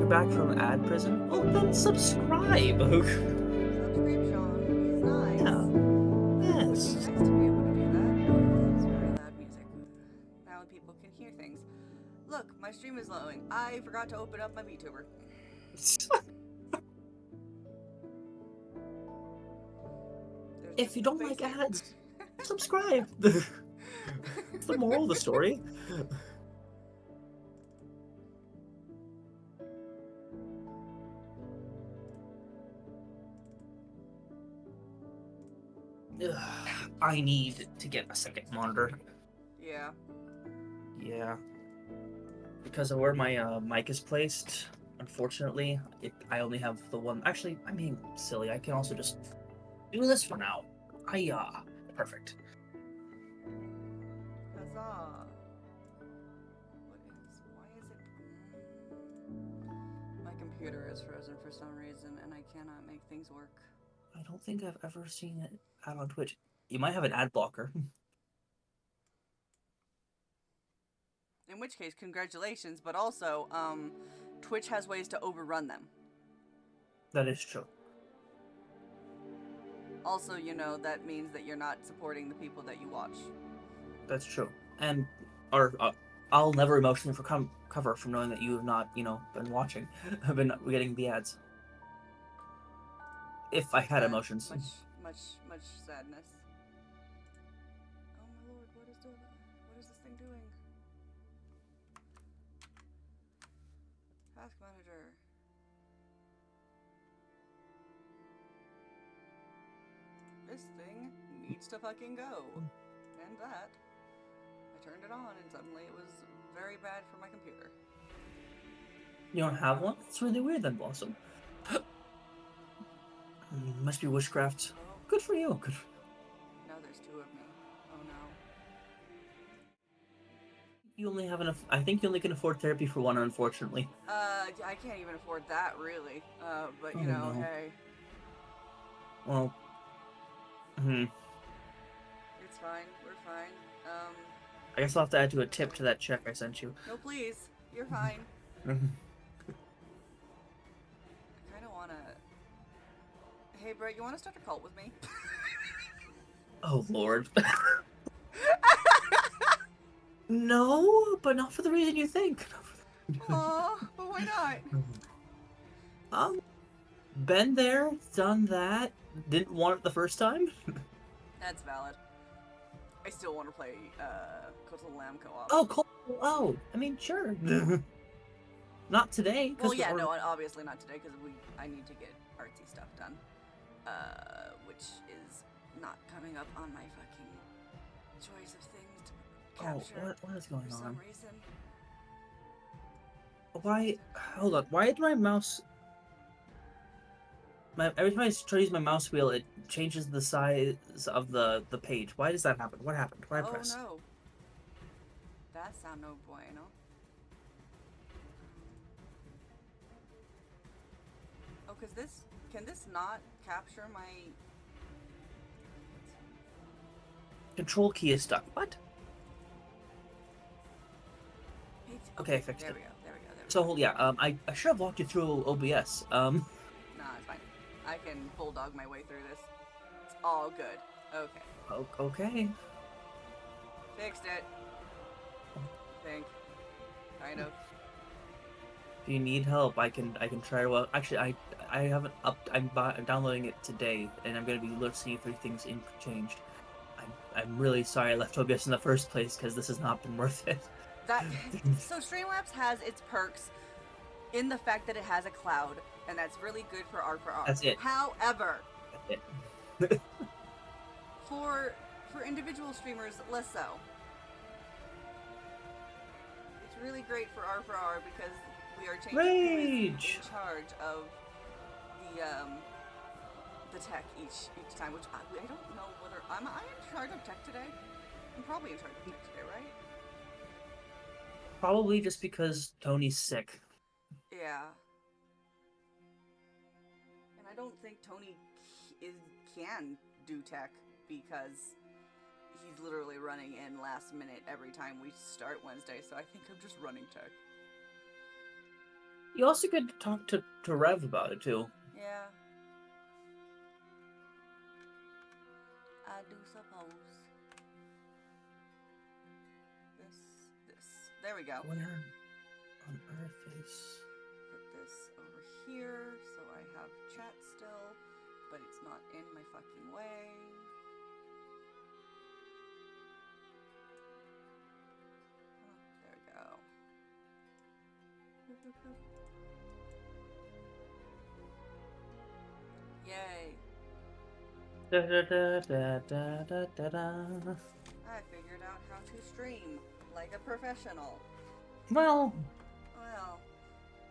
you're back from ad prison, well then subscribe. Subscribe, Sean. He's nice. Yeah. It would be Yes. nice to be able to do that. Oh, that is very loud music. Now people can hear things. Look, my stream is loading. I forgot to open up my VTuber. There's If just you no don't space like here. ads, subscribe. That's the moral of the story. I need to get a second monitor. Yeah. Yeah. Because of where my mic is placed, unfortunately, I only have the one. Actually, I'm being silly. I can also just do this for now. Perfect. Huzzah. Why is it? My computer is frozen for some reason and I cannot make things work. I don't think I've ever seen it out on Twitch. You might have an ad blocker. In which case, congratulations, but also, Twitch has ways to overrun them. That is true. Also, that means that you're not supporting the people that you watch. That's true. And I'll never emotionally recover from knowing that you have not, been watching, have been getting the ads. If I had Sad. emotions. Much sadness. Oh my lord, what is this thing doing? Task manager. This thing needs to fucking go. And that. I turned it on and suddenly it was very bad for my computer. You don't have one? It's really weird then, Blossom. Must be witchcraft. Oh. Good for you. Good. Now there's two of me. Oh no. You only have enough. I think you only can afford therapy for one, unfortunately. I can't even afford that really. But Oh, no. hey. Well. It's fine. We're fine. I guess I'll have to add to a tip to that check I sent you. No, please. You're fine. I kind of want to... Hey, Brett, you want to start a cult with me? Oh, Lord. No, but not for the reason you think. Aw, but why not? Been there, done that. Didn't want it the first time. That's valid. I still want to play Cult of the Lamb co-op. Oh, I mean, sure. Not today. Well, yeah, no, obviously not today because I need to get artsy stuff done, which is not coming up on my fucking choice of things to capture. What is going for on? some reason. Why? Hold on. Why did my mouse? Every time I try to use my mouse wheel, it changes the size of the page. Why does that happen? What happened? What did I press? Oh no. That sound no bueno. Oh, can this not capture my... Control key is stuck. What? Okay, I fixed there it. We go. So yeah, I should have walked you through OBS. Nah, it's fine. I can bulldog my way through this. It's all good. Okay. Okay. Fixed it. Think. Kind of. If you need help, I can try. Well, actually, I haven't up. I'm downloading it today, and I'm gonna be seeing if things changed. I'm really sorry I left OBS in the first place because this has not been worth it. So Streamlabs has its perks in the fact that it has a cloud, and that's really good for R4R. That's it. However, That's it. for individual streamers, less so. It's really great for R4R because we are changing who is in charge of the tech each time, which I don't know whether am I in charge of tech today? I'm probably in charge of tech today, right? Probably just because Tony's sick. Yeah. And I don't think Tony can do tech because he's literally running in last minute every time we start Wednesday, so I think I'm just running tech. You also could talk to Rev about it too. Yeah. I do suppose. This. There we go. Where on earth is? Put this over here so I have chat still, but it's not in my fucking way. Oh, there we go. Yay. Da, da, da, da, da, da, da, da. I figured out how to stream like a professional. Well, Well.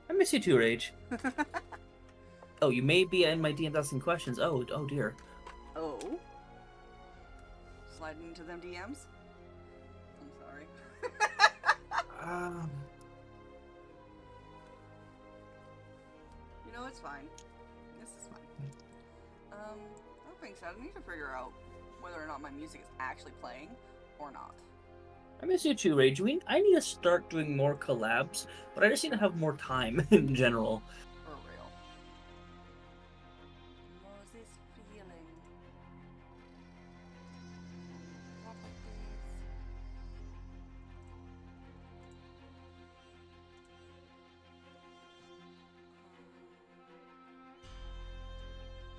I miss you too, Rage. Oh, you may be in my DMs asking questions. Oh dear. Oh? Sliding into them DMs? I'm sorry. Um, You know, it's fine. This is fine. That being said, I need to figure out whether or not my music is actually playing or not. I miss you too, Rage. I need to start doing more collabs, but I just need to have more time in general. For real. Moses feeling. Properties.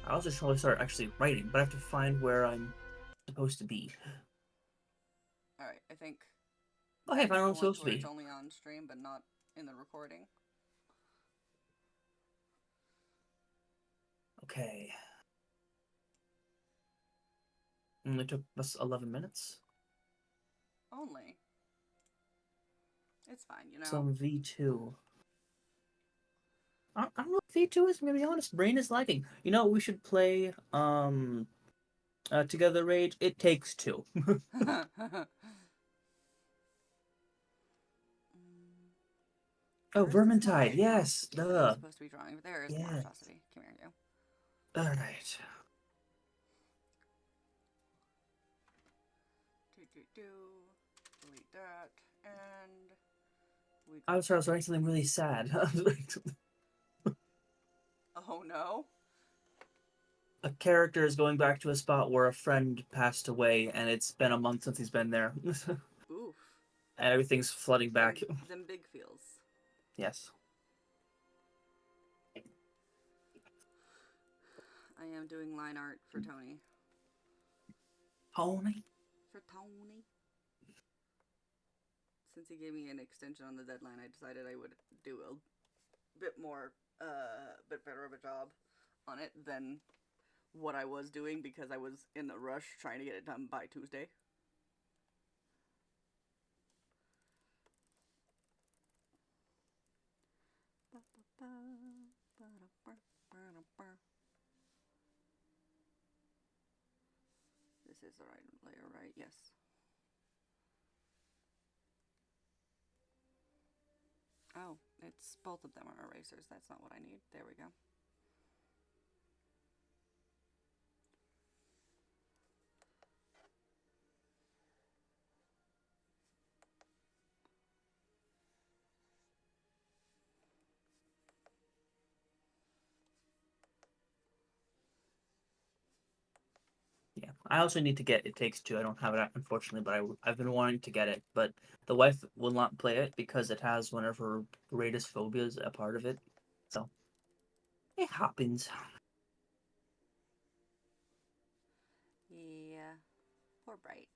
I also just want to start actually writing, but I have to find where I'm supposed to be. Alright, I think. Oh, hey, I that's found where the I'm one supposed to where it's be. only on stream but not in the recording. Okay. Only took us 11 minutes. Only. It's fine, you know. Some V2. I don't know if V2 is, I'm gonna be honest. Brain is lagging. You know, we should play Together Rage. It Takes Two. Oh, First is Vermintide. my Yes. that I'm Duh. supposed to be drawing. There is Yeah. Monstrosity. Come here, you. Alright. Delete that, and we. I was writing something really sad. Oh no! A character is going back to a spot where a friend passed away, and it's been a month since he's been there. Oof. And everything's flooding back. Them big feels. Yes. I am doing line art for Tony. Tony? For Tony. Since he gave me an extension on the deadline, I decided I would do a bit more, bit better of a job on it than what I was doing because I was in a rush trying to get it done by Tuesday. This is the right layer, right? Yes. Oh, it's both of them are erasers. That's not what I need. There we go. Yeah. I also need to get It Takes Two. I don't have it, unfortunately, but I've been wanting to get it. But the wife will not play it because it has one of her greatest phobias a part of it. So, it happens. Yeah. Poor Bright.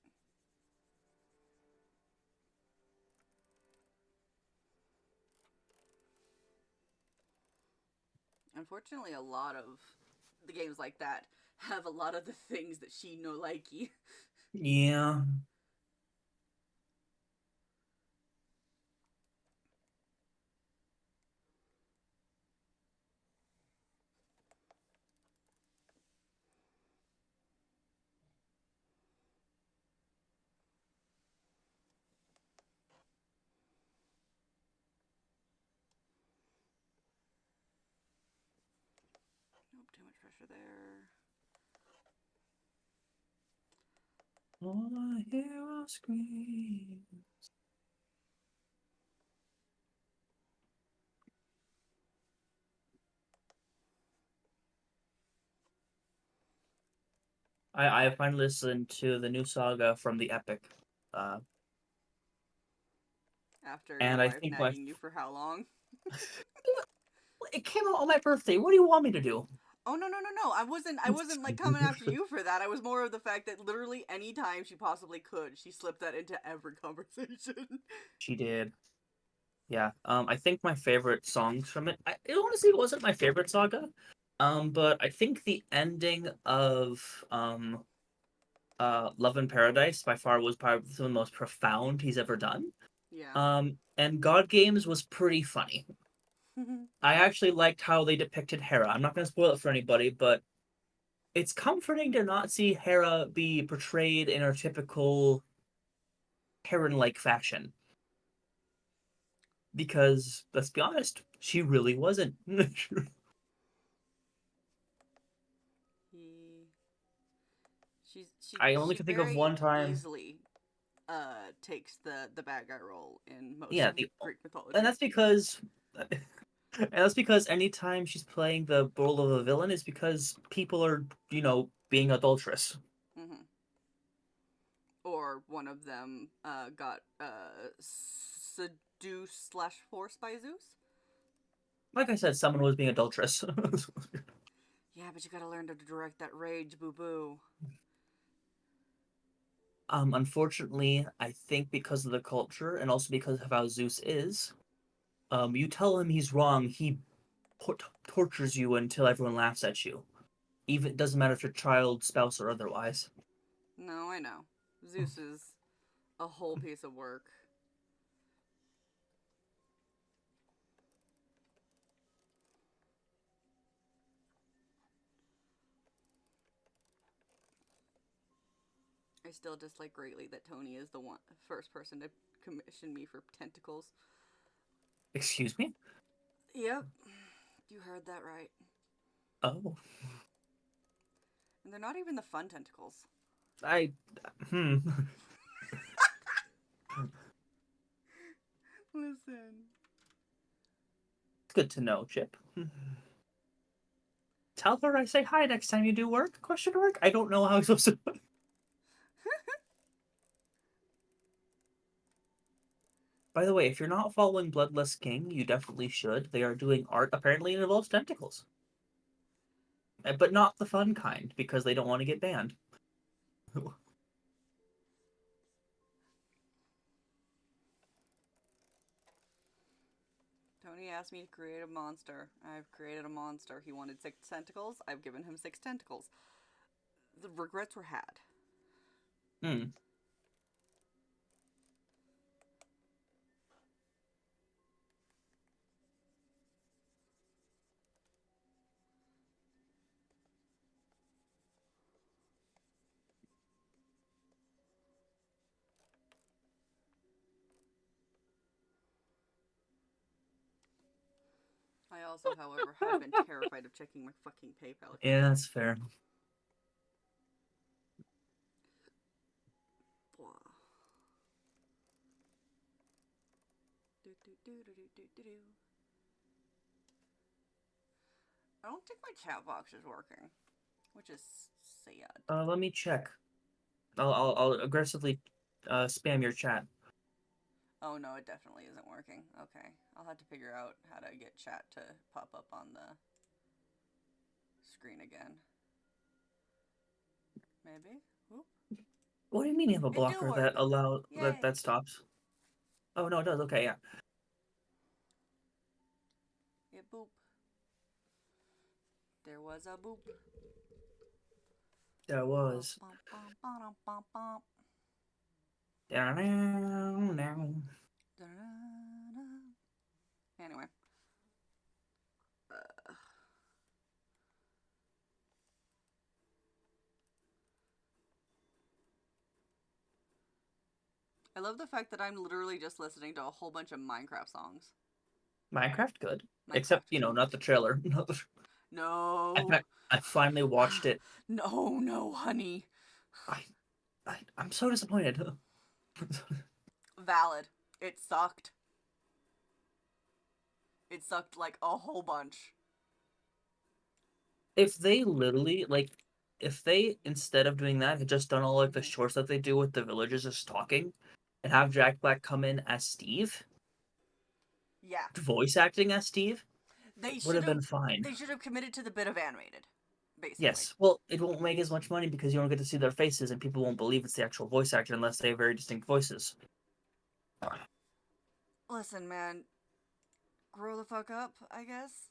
Unfortunately, a lot of the games like that have a lot of the things that she no likey. Yeah. Nope, too much pressure there. All I hear are screams. I finally listened to the new saga from the Epic, uh, After your and I wife think my nagging you for how long? it came out on my birthday. What do you want me to do? Oh no no no no! I wasn't like coming after you for that. I was more of the fact that literally any time she possibly could, she slipped that into every conversation. She did. Yeah. I think my favorite songs from it. Honestly, it wasn't my favorite saga. But I think the ending of Love in Paradise by far was probably some of the most profound he's ever done. Yeah. And God Games was pretty funny. I actually liked how they depicted Hera. I'm not going to spoil it for anybody, but it's comforting to not see Hera be portrayed in her typical Heron-like fashion. Because let's be honest, she really wasn't. he she I only she can think of very one time. easily takes the bad guy role in most Yeah, of the Greek and mythology. that's because and that's because anytime she's playing the role of a villain is because people are, being adulterous. Hmm. Or one of them got seduced slash forced by Zeus. Like I said, someone was being adulterous. Yeah, but you gotta learn to direct that rage, boo boo. Unfortunately, I think because of the culture and also because of how Zeus is, you tell him he's wrong, he tortures you until everyone laughs at you. Even it doesn't matter if you're child, spouse, or otherwise. No, I know. Zeus is a whole piece of work. I still dislike greatly that Tony is the first person to commission me for tentacles. Excuse me? Yep, you heard that right. Oh, And they're not even the fun tentacles. I. Hmm. Listen. Good to know, Chip. Tell her I say hi next time you do work? Question mark? I don't know how I'm supposed to. By the way, if you're not following Bloodless King, you definitely should. They are doing art. Apparently, it involves tentacles, but not the fun kind because they don't want to get banned. Tony asked me to create a monster. I've created a monster. He wanted 6 tentacles. I've given him 6 tentacles. The regrets were had. Hmm. I also, however, have been terrified of checking my fucking PayPal Yeah, account. that's fair. Blah. Do, do, do, do, do, do, do. I don't think my chat box is working, which is sad. Let me check. I'll aggressively spam your chat. Oh no, it definitely isn't working. Okay, I'll have to figure out how to get chat to pop up on the screen again. Maybe? Oop. What do you mean you have a It do blocker work. that allow that Yay. stops? Oh no, it does. Okay, yeah. It boop. There was a boop. There was. Bum, bum, bum, bum, bum. Anyway. Uh, I love the fact that I'm literally just listening to a whole bunch of Minecraft songs. Minecraft good, except Minecraft good. not the trailer. I No. fa- I finally watched it. No, no, honey. I, I'm so disappointed. Valid. It sucked. It sucked like a whole bunch. If they literally like if they, instead of doing that, had just done all like the Mhm. shorts that they do with the villagers just talking, and have Jack Black come in as Steve, Yeah. voice acting as Steve, They would should have have been fine. they should have committed to the bit of animated, basically. Yes, well, it won't make as much money because you don't get to see their faces, and people won't believe it's the actual voice actor unless they have very distinct voices. Listen, man, grow the fuck up, I guess.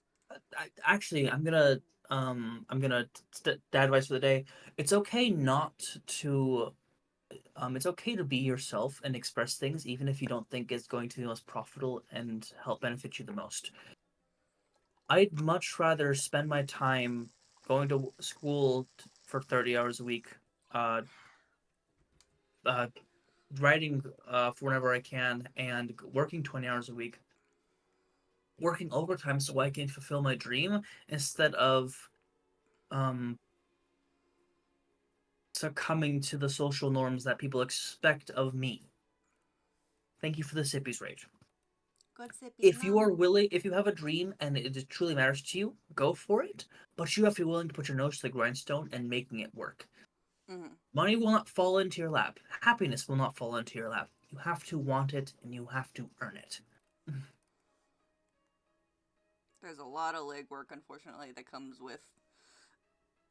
Actually, I'm gonna dad advice for the day. It's okay not to it's okay to be yourself and express things even if you don't think it's going to be the most profitable and help benefit you the most. I'd much rather spend my time going to school for 30 hours a week, uh, uh, writing for whenever I can, and working 20 hours a week, working overtime so I can fulfill my dream instead of um, succumbing to the social norms that people expect of me. Thank you for the sippies rage. Good sippy If you are love. willing, if you have a dream and it truly matters to you, go for it. But you have to be willing to put your nose to the grindstone and making it work. Hmm. Money will not fall into your lap. Happiness will not fall into your lap. You have to want it and you have to earn it. There's a lot of legwork, unfortunately, that comes with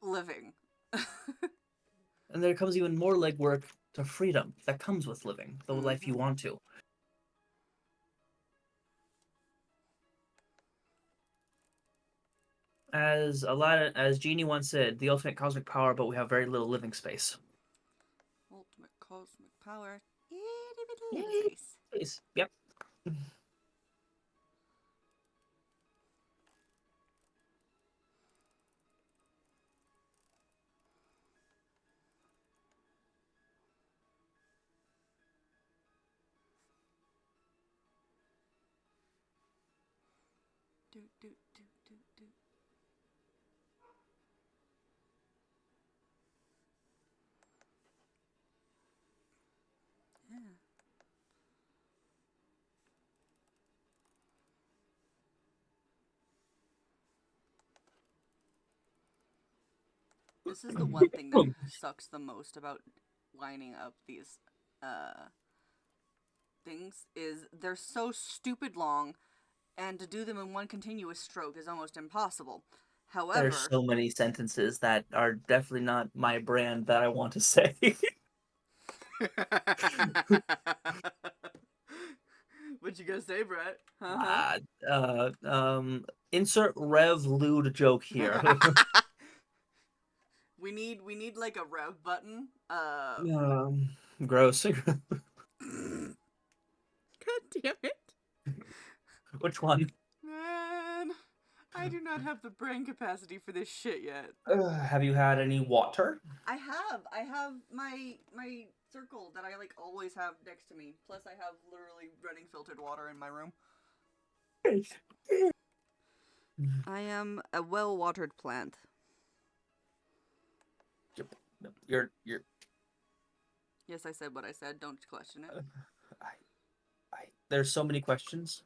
living. And there comes even more legwork to freedom that comes with living the life you Hmm. want to. As Genie once said, the ultimate cosmic power, but we have very little living space. Ultimate cosmic power. Itty bitty living Yay! space. Space. Yep. Do, do, do, do, do. Yeah. This is the one thing that sucks the most about lining up these uh things is they're so stupid long, and to do them in one continuous stroke is almost impossible. There's However, so many sentences that are definitely not my brand that I want to say. what you gonna say, Brett? uh, uh, um, insert Rev lewd joke here. We need like a rev button. Gross. God damn it, Which one? man! I do not have the brain capacity for this shit yet. Have you had any water? I have my circle that I like always have next to me. Plus, I have literally running filtered water in my room. I am a well-watered plant. You're. Yes, I said what I said. Don't question it. I, there's so many questions.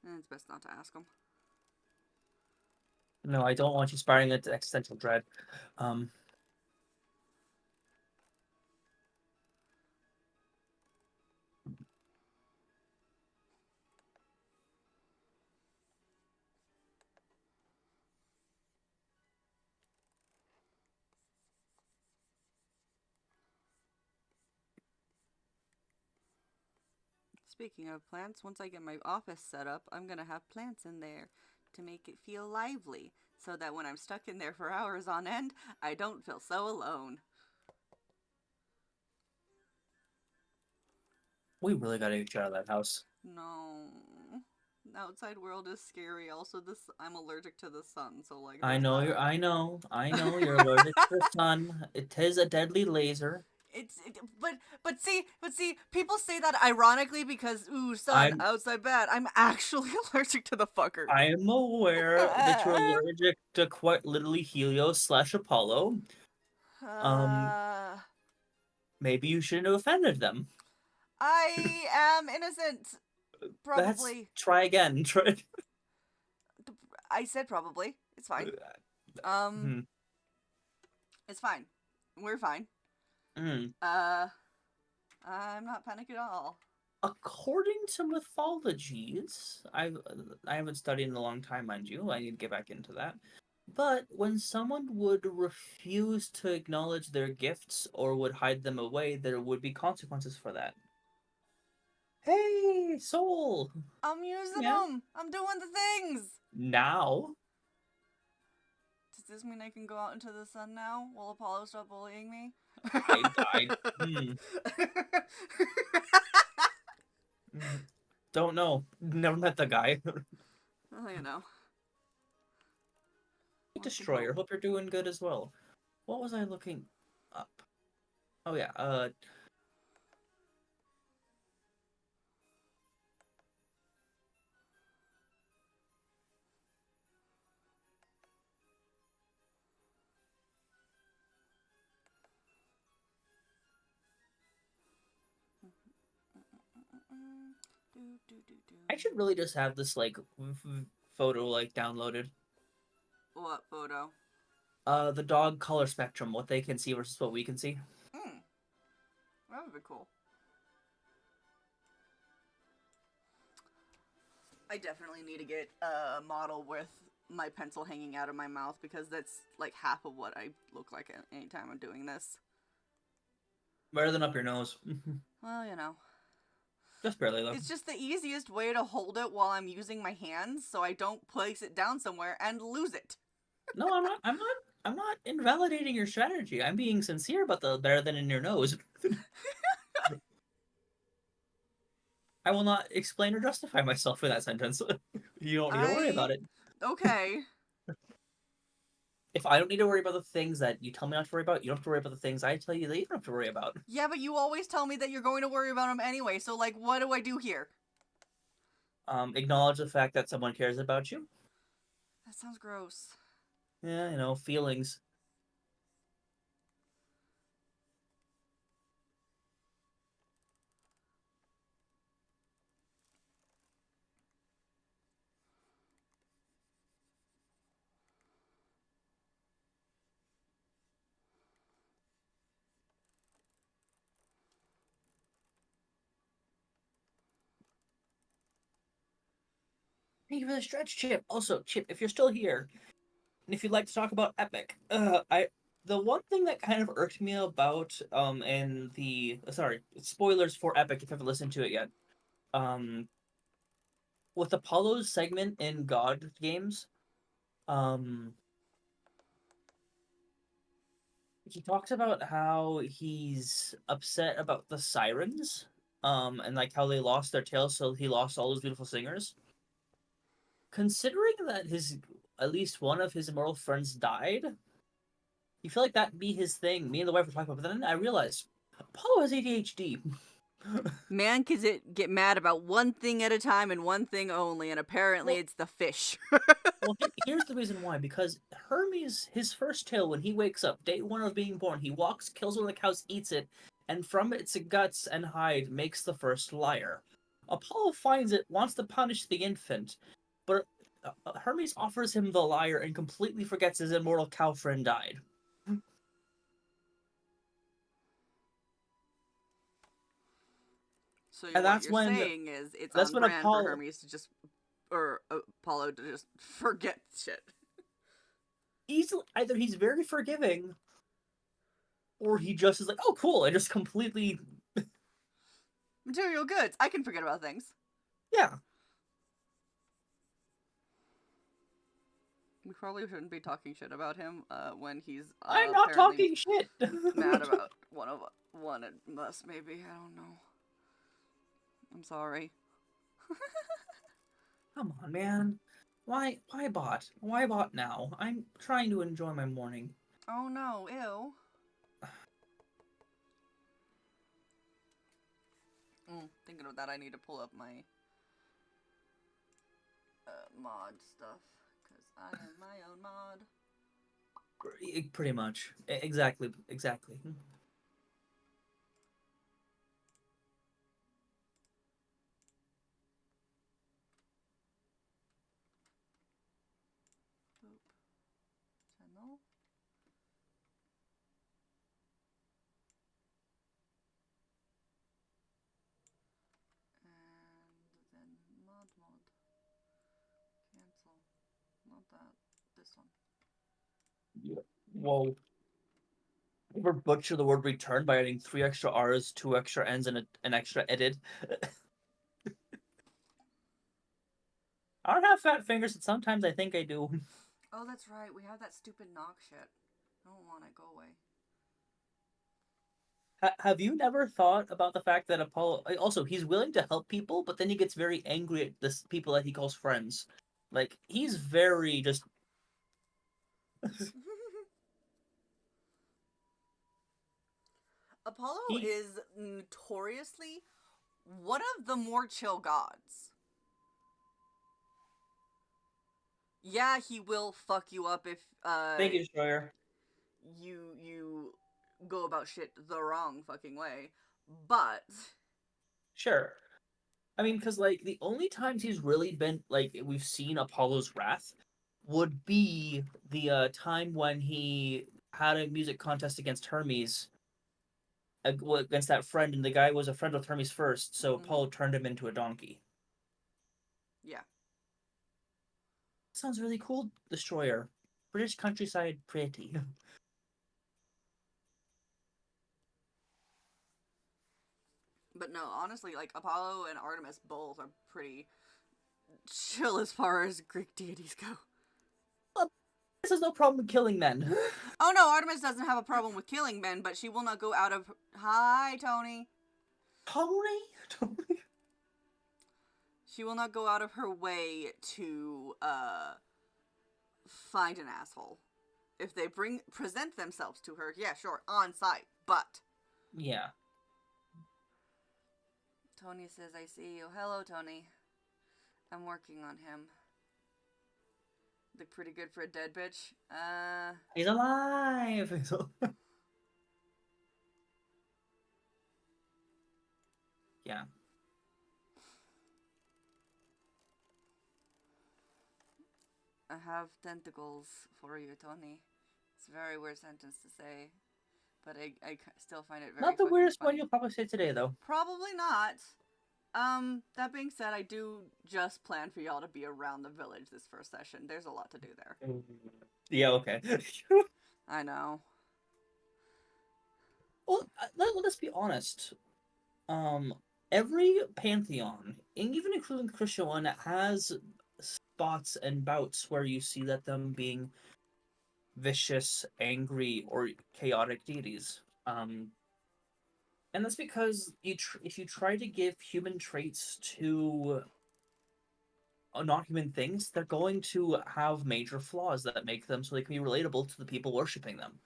It's best not to ask them. No, I don't want you spiraling into existential dread. Um, Speaking of plants, once I get my office set up, I'm gonna have plants in there to make it feel lively, so that when I'm stuck in there for hours on end, I don't feel so alone. we really gotta get you out of that house. No. The outside world is scary. Also, this I'm allergic to the sun, so like I there's know that. I know you're allergic to the sun. It is a deadly laser. But see, people say that ironically because ooh, sun I'm outside bad. I'm actually allergic to the fucker. I am aware that you're allergic to quite literally Helios slash Apollo. Um, uh, maybe you shouldn't have offended them. I am innocent. Let's Probably. try again. Try. I said probably. It's fine. Um, Hmm. It's fine. We're fine. Mm. I'm not panicked at all. According to mythologies, I haven't studied in a long time, mind you. I need to get back into that. But when someone would refuse to acknowledge their gifts or would hide them away, there would be consequences for that. Hey, soul! I'm using Yeah. them. I'm doing the things. Now, Does this mean I can go out into the sun now? Will Apollo stop bullying me? I hmm, mm, don't know. Never met the guy. Well, you know. One can Destroyer. hope. Hope you're doing good as well. What was I looking up? Oh yeah. Do, do, do, do. I should really just have this like photo like downloaded. What photo? The dog color spectrum, what they can see versus what we can see. Hmm. That would be cool. I definitely need to get a model with my pencil hanging out of my mouth because that's like half of what I look like anytime I'm doing this. Better than up your nose. Well, you know. Just barely though. It's just the easiest way to hold it while I'm using my hands so I don't place it down somewhere and lose it. No, I'm not. I'm not invalidating your strategy. I'm being sincere about the better than in your nose. I will not explain or justify myself in that sentence. You don't need to worry about it. Okay. If I don't need to worry about the things that you tell me not to worry about, you don't have to worry about the things I tell you that you don't have to worry about. Yeah, but you always tell me that you're going to worry about them anyway, so like, what do I do here? Acknowledge the fact that someone cares about you. That sounds gross. Yeah, you know, feelings. Thank you for the stretch, Chip. Also, Chip, if you're still here, and if you'd like to talk about Epic, the one thing that kind of irked me about and the sorry spoilers for Epic if you haven't listened to it yet, um, with Apollo's segment in God games, um, he talks about how he's upset about the sirens, and like how they lost their tails, so he lost all those beautiful singers. Considering that his at least one of his immortal friends died, you feel like that'd be his thing. Me and the wife were talking about, it, but then I realized Apollo has ADHD. Man can get mad about one thing at a time and one thing only, and apparently Well, it's the fish. well, here's the reason why. Because Hermes, his first tail, when he wakes up, day one of being born, he walks, kills one of the cows, eats it, and from its guts and hide makes the first lyre. Apollo finds it, wants to punish the infant, but Hermes offers him the lyre and completely forgets his immortal cow friend died. So And what you're saying is it's that's on when brand for Apollo Hermes to just, or Apollo to just forget shit. easily either he's very forgiving or he just is like, oh cool, and just completely Material goods. I can forget about things. yeah. We probably shouldn't be talking shit about him when he's I'm not apparently talking shit. mad about one of us. Maybe I don't know. I'm sorry. Come on, man. Why bot? Why bot now? I'm trying to enjoy my morning. Oh no! Ew. Thinking of that, I need to pull up my mod stuff because I am my own mod. Pretty much. Exactly. Exactly. Boop. Channel. Not that. This one. Yeah. Whoa. Ever butcher the word return by adding 3 extra R's, 2 extra N's, and an extra edit? I don't have fat fingers, and sometimes I think I do. Oh, that's right. We have that stupid knock shit. I don't want it. Go away. Have you never thought about the fact that Apollo also he's willing to help people, but then he gets very angry at this people that he calls friends. Like he's very just Apollo he is notoriously one of the more chill gods. Yeah, he will fuck you up if thank you, Destroyer. you go about shit the wrong fucking way. But Sure. I mean, because like the only times he's really been like we've seen Apollo's wrath would be the time when he had a music contest against Hermes against that friend, and the guy was a friend with Hermes first, so mm-hmm. Apollo turned him into a donkey. Yeah. Sounds really cool, Destroyer. British countryside pretty. But no, honestly, like Apollo and Artemis both are pretty chill as far as Greek deities go. This has no problem killing men. Oh no, Artemis doesn't have a problem with killing men, but she will not go out of. Hi, Tony. Tony? Tony? She will not go out of her way to find an asshole. If they present themselves to her, yeah, sure, on site. But Yeah. Tony says, "I see you." Hello, Tony. I'm working on him. Look pretty good for a dead bitch. He's alive! Yeah. I have tentacles for you, Tony. It's a very weird sentence to say, but I still find it very Not the fucking weirdest one funny. you'll probably say today, though. Probably not. That being said, I do just plan for y'all to be around the village this first session. There's a lot to do there. Yeah, okay. I know. Well, let's be honest. Um, every pantheon, and even including the Christian one, has spots and bouts where you see that them being vicious, angry, or chaotic deities. And that's because if you try to give human traits to non-human things, they're going to have major flaws that make them so they can be relatable to the people worshiping them.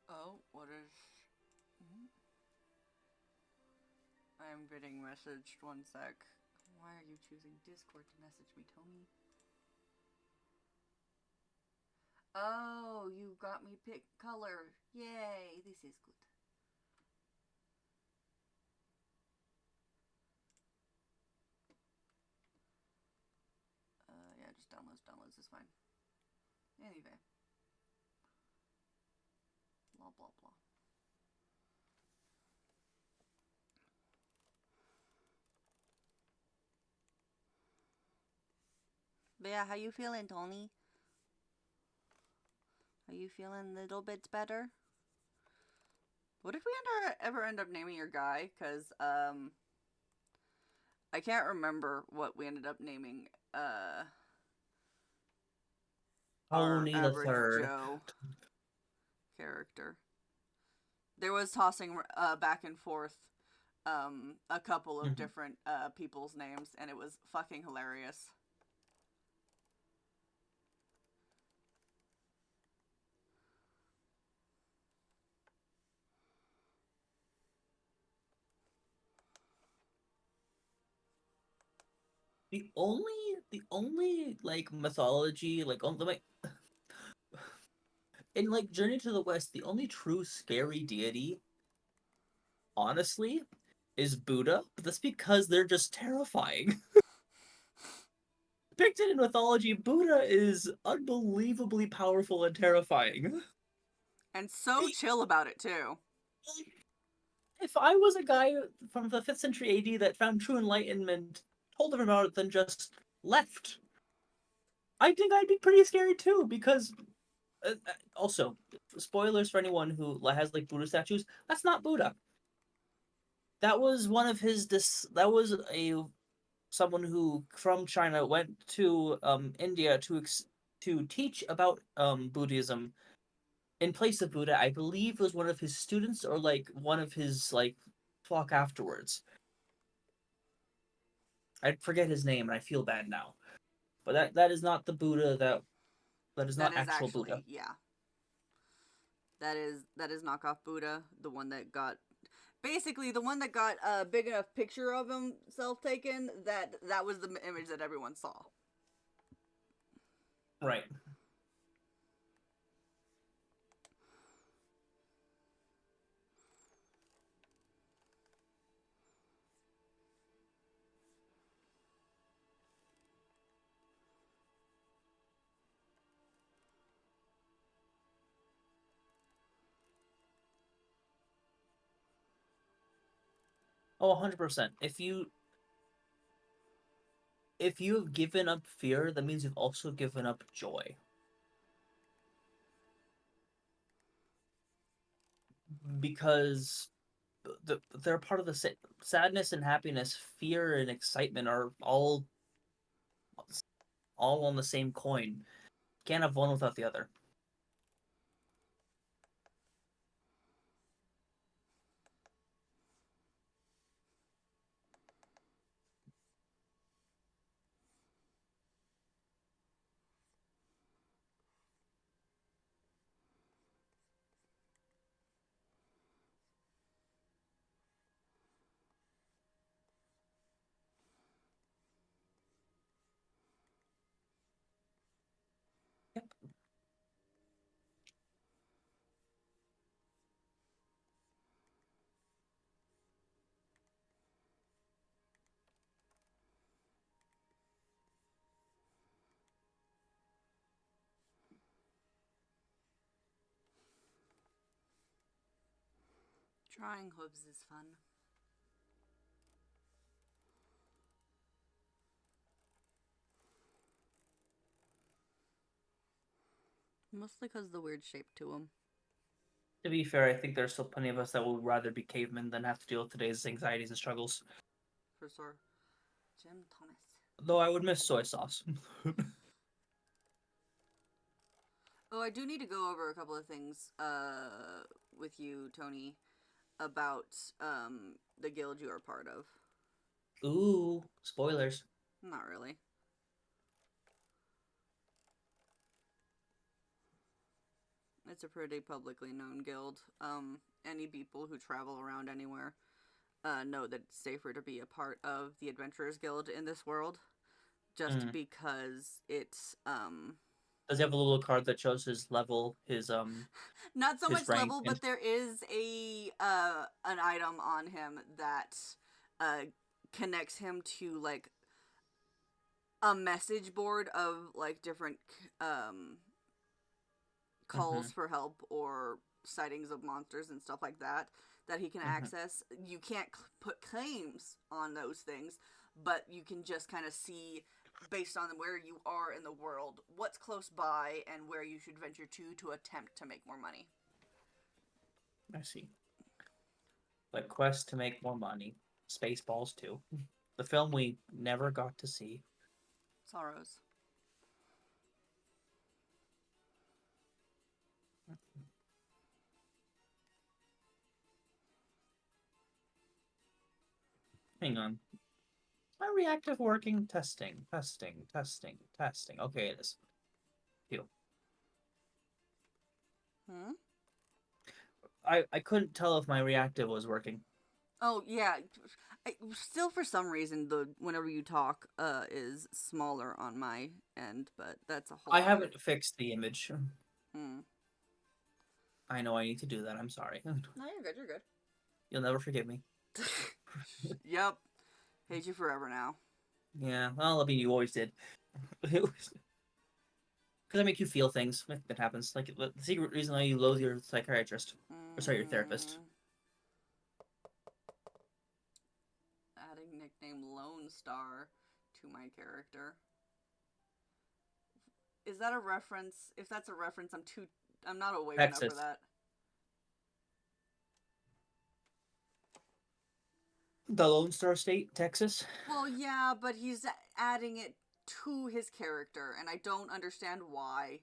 Oh, what is. Mhm. I'm getting messaged. One sec. Why are you choosing Discord to message me, Tony? Oh, you got me pick color. Yay, this is good. Yeah, just downloads is fine. Anyway. Blah, blah, blah. But yeah, how you feeling, Tony? Are you feeling little bits better? What if we ever end up naming your guy? Because, I can't remember what we ended up naming, our Tony the average Third. Joe character. There was tossing, back and forth, a couple of Mhm. different, people's names, and it was fucking hilarious. The only like mythology like on the in like Journey to the West, the only true scary deity, honestly, is Buddha. But that's because they're just terrifying. Depicted in mythology, Buddha is unbelievably powerful and terrifying. And so chill about it, too. If I was a guy from the 5th century AD that found true enlightenment, told everyone about it, then just left, I think I'd be pretty scary too. Because also, spoilers for anyone who has like Buddha statues. That's not Buddha. That was one of his. That was a someone who from China went to India to teach about Buddhism in place of Buddha. I believe was one of his students or like one of his like flock afterwards. I forget his name and I feel bad now. But that is not the Buddha that is That not is actual Buddha. actually, yeah. That is knockoff Buddha, the one that got basically the one that got a big enough picture of himself taken that was the image that everyone saw. Right. Oh, 100%. If you have given up fear, that means you've also given up joy. Because they're part of the sadness and happiness, fear and excitement are all on the same coin. Can't have one without the other. Yep. Drawing hooves is fun. Mostly because the weird shape to them. To be fair, I think there's still plenty of us that would rather be cavemen than have to deal with today's anxieties and struggles. For sure. Jim Thomas. Though I would miss soy sauce. Oh, I do need to go over a couple of things with you, Tony, about the guild you are part of. Ooh, spoilers. Not really. It's a pretty publicly known guild. Any people who travel around anywhere know that it's safer to be a part of the Adventurers Guild in this world, just because it's Does he have a little card that shows his level, not so his much rank, level, and but there is a an item on him that connects him to like a message board of like different calls for help or sightings of monsters and stuff like that he can access. You can't put claims on those things, but you can just kind of see based on where you are in the world what's close by and where you should venture to attempt to make more money. I see. Like quest to make more money. Spaceballs too. The film we never got to see. Sorrows. Hang on. Is my reactive working? Testing, testing, testing, testing. Okay, it is. Phew. I couldn't tell if my reactive was working. Oh yeah, still for some reason the whenever you talk is smaller on my end, but that's a whole. I haven't fixed the image. Hmm. I know I need to do that. I'm sorry. No, you're good. You're good. You'll never forgive me. Yep. Hate you forever now. Yeah, well, I mean, you always did. Because I make you feel things. That happens. Like the secret reason why you loathe your psychiatrist. Or sorry, your therapist. star to my character. Is that a reference? If that's a reference, I'm not awake enough for Texas. that. The Lone Star State, Texas. Well, yeah, but he's adding it to his character, and I don't understand why.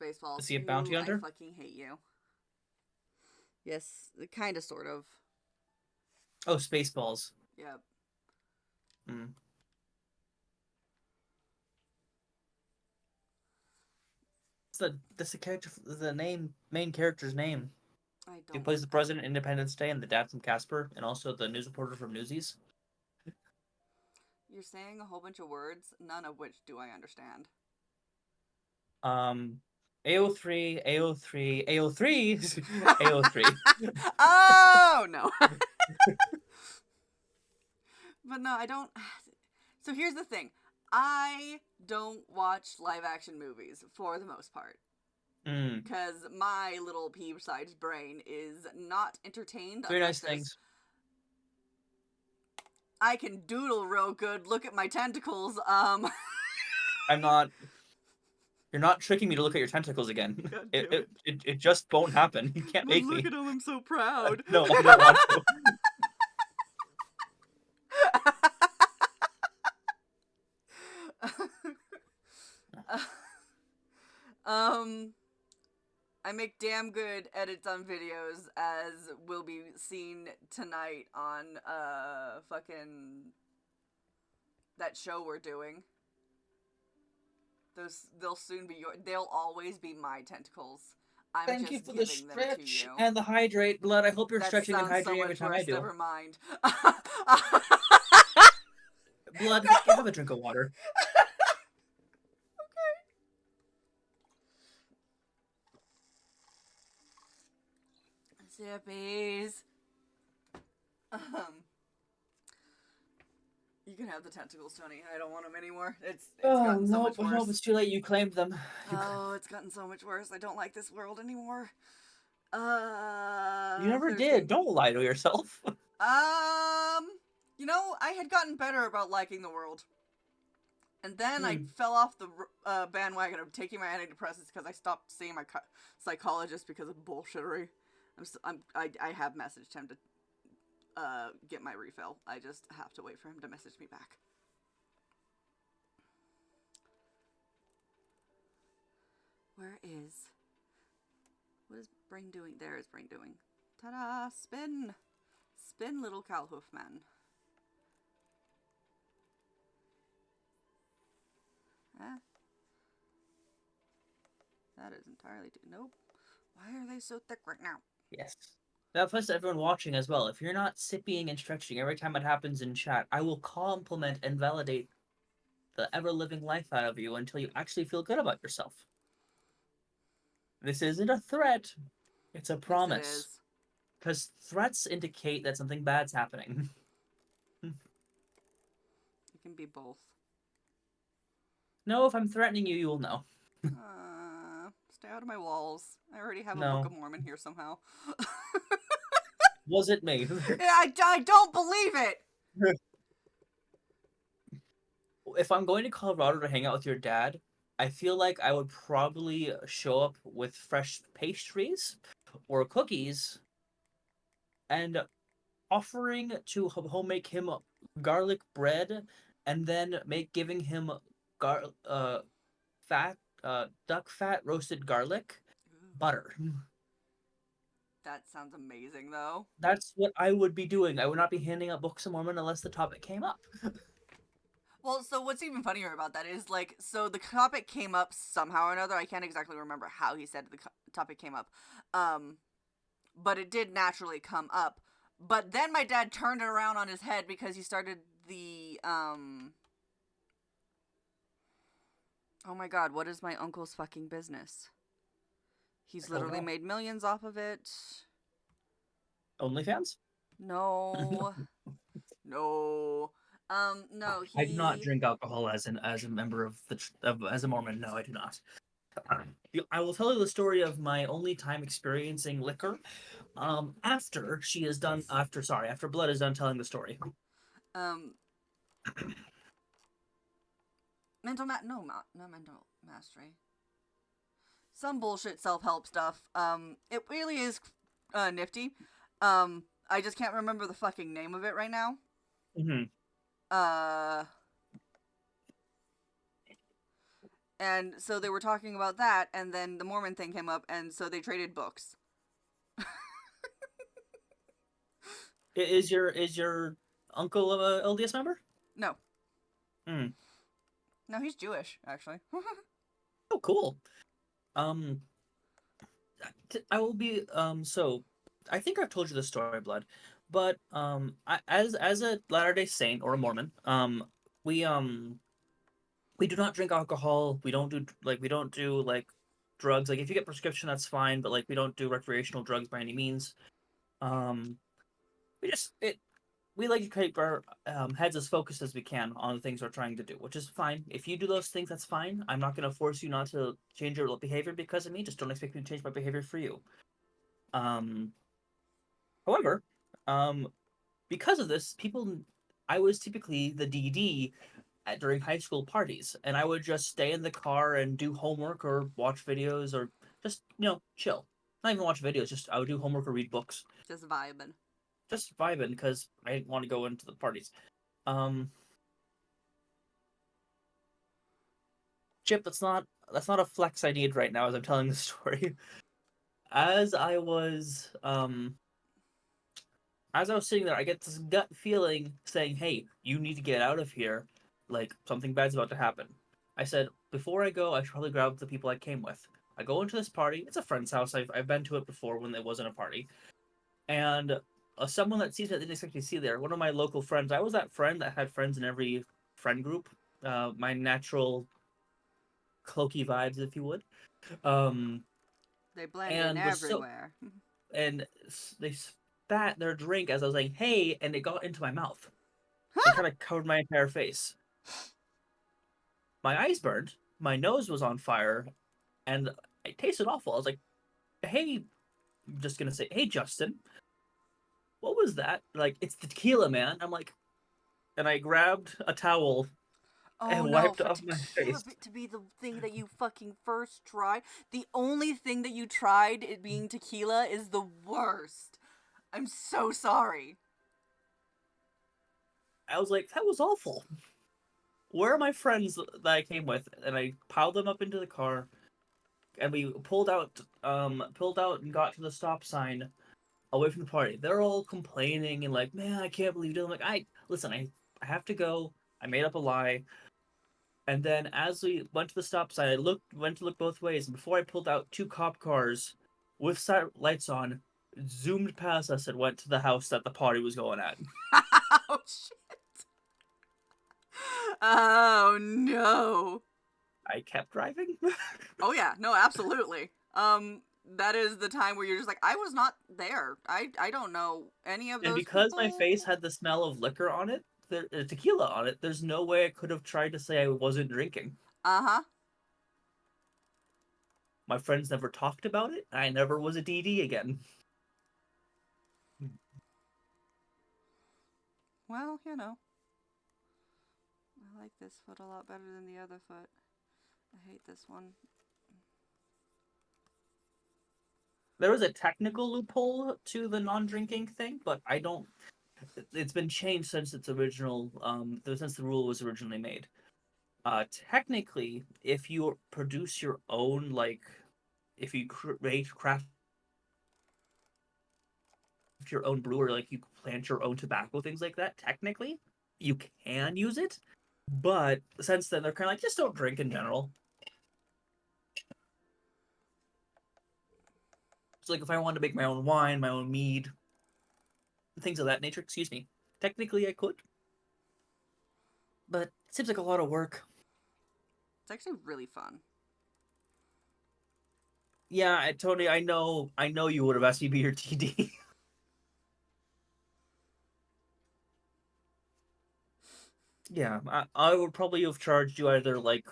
Spaceballs, Is he a bounty I hunter? fucking hate you. Yes, kind of, sort of. Oh, Spaceballs. Yep. Hmm. That's the character. The main character's name. I He don't. plays the president in Independence Day and the dad from Casper, and also the news reporter from Newsies. You're saying a whole bunch of words, none of which do I understand. AO3, AO3, AO3, AO3. Oh no. But no, I don't. So here's the thing. I don't watch live action movies for the most part. Mm. Because my little pea-sized brain is not entertained Very nice unless there's... things. I can doodle real good. Look at my tentacles. I'm not. You're not tricking me to look at your tentacles again. God damn It just won't happen. You can't make look me. at him, I'm so proud. No, I don't want to. I make damn good edits on videos, as will be seen tonight on fucking that show we're doing. They'll always be my tentacles. I'm Thank just you for the giving them to stretch you. and the hydrate, blood. I hope you're That stretching and sounds so hydrating every much time I worse. do. Never mind. Blood, have a drink of water. Sippies. You can have the tentacles, Tony. I don't want them anymore. It's gotten so much worse. No, it's too late. You claimed them. Oh, it's gotten so much worse. I don't like this world anymore. You never 13. did. Don't lie to yourself. You know, I had gotten better about liking the world. And then I Hmm. fell off the bandwagon of taking my antidepressants because I stopped seeing my psychologist because of bullshittery. I have messaged him to get my refill. I just have to wait for him to message me back. What is Brain doing? There is Brain doing. Ta-da! Spin! Spin, little cow hoof man. That is entirely nope. Why are they so thick right now? Yes. That applies to everyone watching as well. If you're not sipping and stretching every time it happens in chat, I will compliment and validate the ever-living life out of you until you actually feel good about yourself. This isn't a threat. It's a promise. Yes, it is. Because threats indicate that something bad's happening. It can be both. No, if I'm threatening you, you will know. Stay out of my walls. I already have a No. Book of Mormon here somehow. Was it me? I don't believe it! If I'm going to Colorado to hang out with your dad, I feel like I would probably show up with fresh pastries or cookies and offering to homemake him garlic bread and then giving him duck fat roasted garlic butter. That sounds amazing, though. That's what I would be doing. I would not be handing out Books of Mormon unless the topic came up. Well, so what's even funnier about that is, like, so the topic came up somehow or another. I can't exactly remember how he said the topic came up. But it did naturally come up. But then my dad turned it around on his head because he started the, oh my god, what is my uncle's fucking business? He's literally made millions off of it. OnlyFans? No. No. No, I do not drink alcohol as a member of as a Mormon. No, I do not. I will tell you the story of my only time experiencing liquor. After Blood is done telling the story. Not mental mastery. Some bullshit self help stuff. It really is nifty. I just can't remember the fucking name of it right now. Mm-hmm. Uh, and so they were talking about that, and then the Mormon thing came up, and so they traded books. Is your uncle a LDS member? No, Hmm. no, he's Jewish actually. Oh, cool. Um, I will be so I think I've told you the story, Blood, but as a Latter-day Saint or a Mormon, we we do not drink alcohol. We don't do like drugs. Like if you get prescription, that's fine, but like we don't do recreational drugs by any means. Um, we just it we like to keep our heads as focused as we can on the things we're trying to do, which is fine. If you do those things, that's fine. I'm not going to force you not to change your behavior because of me. Just don't expect me to change my behavior for you. Um, However, um, because of this, I was typically the DD during high school parties, and I would just stay in the car and do homework or watch videos or just chill. Not even watch videos. Just I would do homework or read books, Just vibing. just vibing because I didn't want to go into the parties. Um, Chip, that's not a flex I need right now as I'm telling the story. As I was as I was sitting there, I get this gut feeling saying, "Hey, you need to get out of here. Like something bad's about to happen." I said, "Before I go, I should probably grab the people I came with." I go into this party. It's a friend's house. I've been to it before when it wasn't a party, and someone that sees me that didn't expect me to see there. One of my local friends. I was that friend that had friends in every friend group. My natural cloaky vibes, if you would. Um, They blend in and was so everywhere. and they spat their drink as I was like, "Hey," and it got into my mouth and kind of covered my entire face. My eyes burned, my nose was on fire, and it tasted awful. I was like, "Hey," I'm just gonna say, "Hey, Justin, what was that?" Like, "It's the tequila, man." I'm like, and I grabbed a towel Oh and no, wiped for off my tequila face. to be the thing that you fucking first tried, the only thing that you tried it being tequila is the worst. I'm so sorry. I was like, "That was awful." Where are my friends that I came with? And I piled them up into the car, and we pulled out and got to the stop sign away from the party. They're all complaining and like, "Man, I can't believe you did." I'm like, "I listen. I have to go." I made up a lie, and then as we went to the stop sign, went to look both ways, and before I pulled out, two cop cars with lights on zoomed past us and went to the house that the party was going at. Oh shit. Oh no. I kept driving, Oh yeah, no, absolutely. That is the time where you're just like, I was not there. I don't know any of and those because my people. face had the smell of liquor on it, tequila on it, there's no way I could have tried to say I wasn't drinking. Uh-huh. My friends never talked about it. I never was a DD again. Well, I like this foot a lot better than the other foot. I hate this one. There was a technical loophole to the non-drinking thing, but I don't. It's been changed since its original, since the rule was originally made. Technically, if you produce your own, like, if you craft your own brewer, like you plant your own tobacco, things like that, technically, you can use it. But since then, they're kind of like, just don't drink in general. So, like, if I wanted to make my own wine, my own mead, things of that nature, excuse me, technically I could, but it seems like a lot of work. It's actually really fun. Yeah, Tony, I know you would have asked me to be your TD. Yeah, I would probably have charged you either like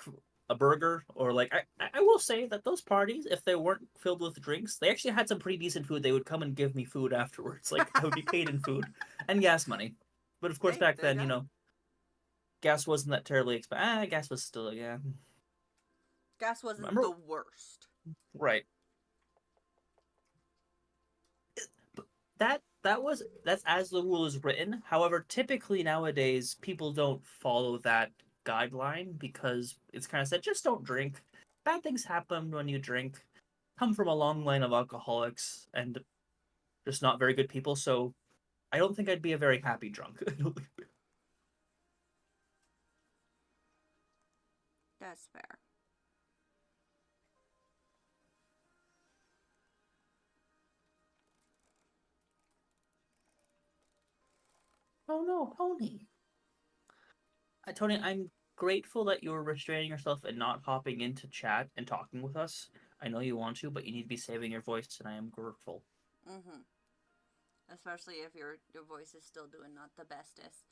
a burger or like I will say that those parties, if they weren't filled with drinks, they actually had some pretty decent food. They would come and give me food afterwards. Like I would be paid in food and gas money. But of course, Hey, back there you then, go. gas wasn't that terribly expensive. Gas was still, yeah. Gas wasn't Remember? the worst. Right. That's as the rule is written. However, typically nowadays people don't follow that guideline because it's kind of said just don't drink. Bad things happen when you drink. Come from a long line of alcoholics and just not very good people, so I don't think I'd be a very happy drunk. That's fair. Oh no, Pony. Tony, I'm grateful that you're restraining yourself and not hopping into chat and talking with us. I know you want to, but you need to be saving your voice, and I am grateful. Mm-hmm. Especially if your voice is still doing not the bestest.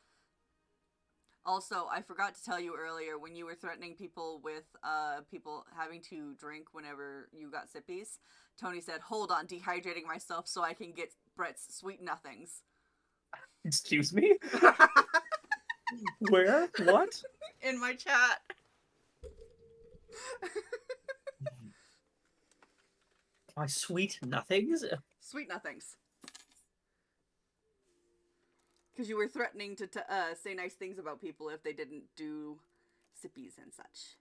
Also, I forgot to tell you earlier when you were threatening people with people having to drink whenever you got sippies. Tony said, "Hold on, dehydrating myself so I can get Brett's sweet nothings." Excuse me? Where? What? In my chat. My sweet nothings? Sweet nothings. Because you were threatening to say nice things about people if they didn't do sippies and such.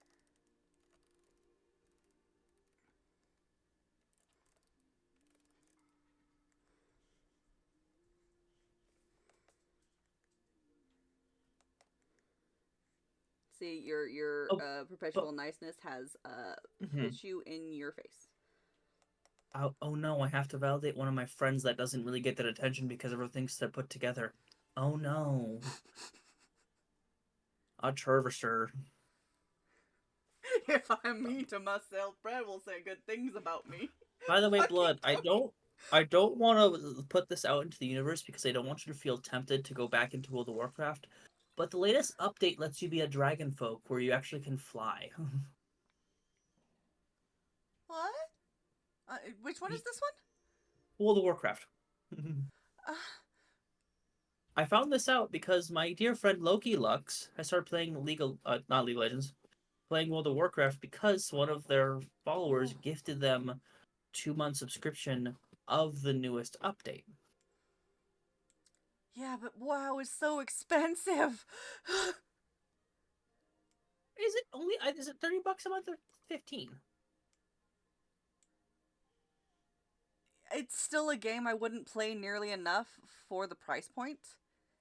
See, your Oh, but perpetual niceness has mhm. hit you in your face. Oh no, I have to validate one of my friends that doesn't really get that attention because of her things they're put together. Oh no. A Turveser. If I'm mean to myself, Brad will say good things about me. By the way, Fucking Blood, Tony. I don't want to put this out into the universe because I don't want you to feel tempted to go back into World of Warcraft. But the latest update lets you be a dragon folk where you actually can fly. What? Which one is this one? World of Warcraft. Uh, I found this out because my dear friend Loki Lux has started playing not League of Legends, playing World of Warcraft because one of their followers oh. gifted them 2 month subscription of the newest update. Yeah, but WoW is so expensive. Is it only? Is it $30 a month or 15? It's still a game I wouldn't play nearly enough for the price point.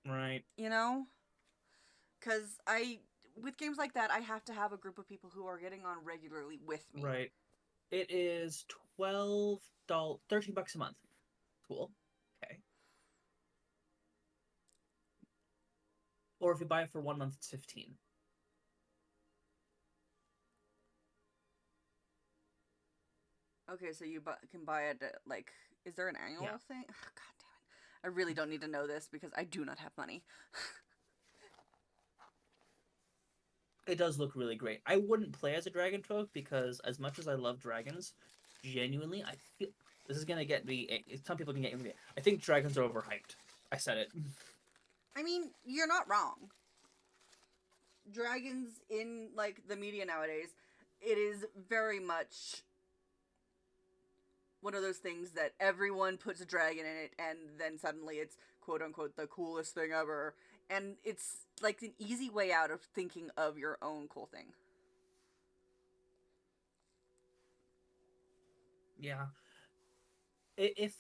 Right. You know, because with games like that, I have to have a group of people who are getting on regularly with me. Right. It is $12, $13 a month. Cool. Okay. Or if you buy it for 1 month, it's 15. Okay, so you can buy it at, like, is there an Yeah. annual thing? Oh, God damn it. I really don't need to know this because I do not have money. It does look really great. I wouldn't play as a dragon folk because as much as I love dragons, genuinely, I feel this is gonna get me. Some people can get me. I think dragons are overhyped. I said it. I mean, you're not wrong. Dragons in, like, the media nowadays, it is very much one of those things that everyone puts a dragon in it and then suddenly it's quote unquote the coolest thing ever, and it's like an easy way out of thinking of your own cool thing. Yeah. If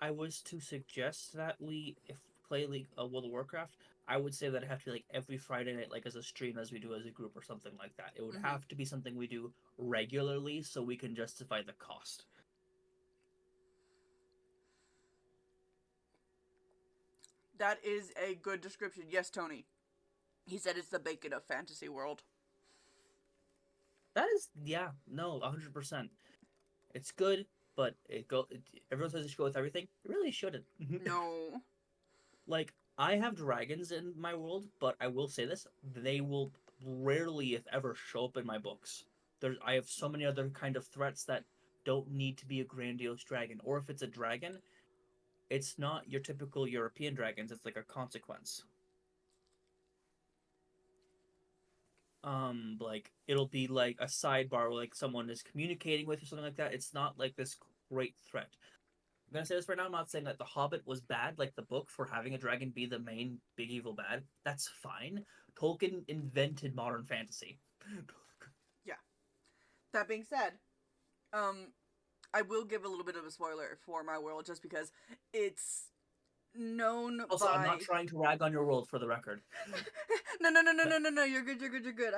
I was to suggest that we if play League World of Warcraft, I would say that it have to be like every Friday night, like as a stream, as we do as a group or something like that. It would Mm-hmm. have to be something we do regularly so we can justify the cost. That is a good description. Yes, Tony. He said it's the bacon of fantasy world. That is, yeah, no, 100%. It's good, but everyone says it should go with everything. It really shouldn't. No. Like I have dragons in my world, but I will say this: they will rarely, if ever, show up in my books. I have so many other kind of threats that don't need to be a grandiose dragon, or if it's a dragon, it's not your typical European dragons. It's like a consequence. Like it'll be like a sidebar where like someone is communicating with or something like that. It's not like this great threat. I'm gonna say this right now. I'm not saying that The Hobbit was bad, like the book, for having a dragon be the main big evil bad. That's fine. Tolkien invented modern fantasy. Yeah. That being said, um, I will give a little bit of a spoiler for my world just because it's known Also, I'm not by. trying to rag on your world for the record. No, no, no, no, But no, no, no. You're good. You're good. You're good.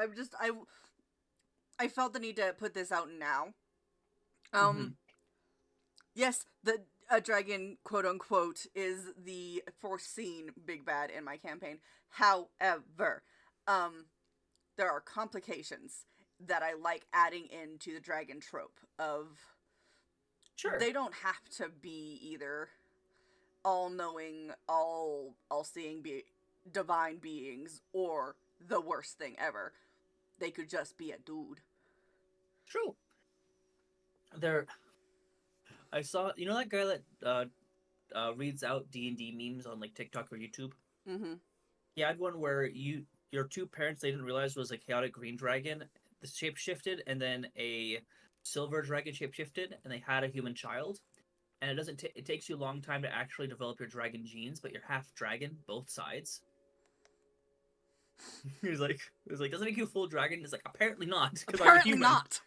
I felt the need to put this out now. mm-hmm. Um, yes, the a dragon, quote unquote, is the foreseen big bad in my campaign. However, um, there are complications that I like adding into the dragon trope of Sure. they don't have to be either all knowing, all seeing divine beings or the worst thing ever. They could just be a dude. True. There, I saw. You know that guy that reads out D&D memes on like TikTok or YouTube. Mm-hmm. He had one where your two parents they didn't realize was a chaotic green dragon. The shape shifted, and then a silver dragon shape shifted, and they had a human child. And it doesn't. It takes you a long time to actually develop your dragon genes, but you're half dragon, both sides. He was like, doesn't make you a full dragon. It's like apparently not, because I'm a Apparently human. not.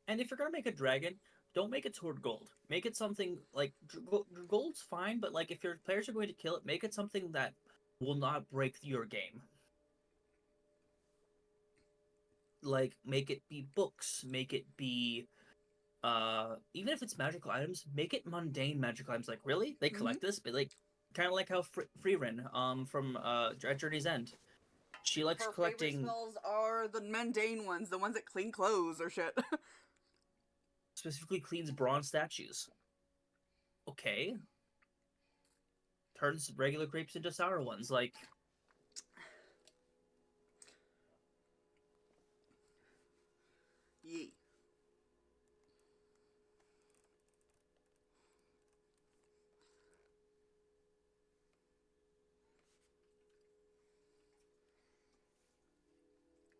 And if you're gonna make a dragon, don't make it toward gold. Make it something like gold's fine, but like if your players are going to kill it, make it something that will not break your game. Like make it be books, make it be even if it's magical items, make it mundane magical items. Like really, they Mm-hmm. collect this, but like kind of like how Freerin from at Journey's End, she likes Her favorite collecting spells are the mundane ones, the ones that clean clothes or shit. specifically cleans bronze statues. Okay, turns regular grapes into sour ones. Like Yee.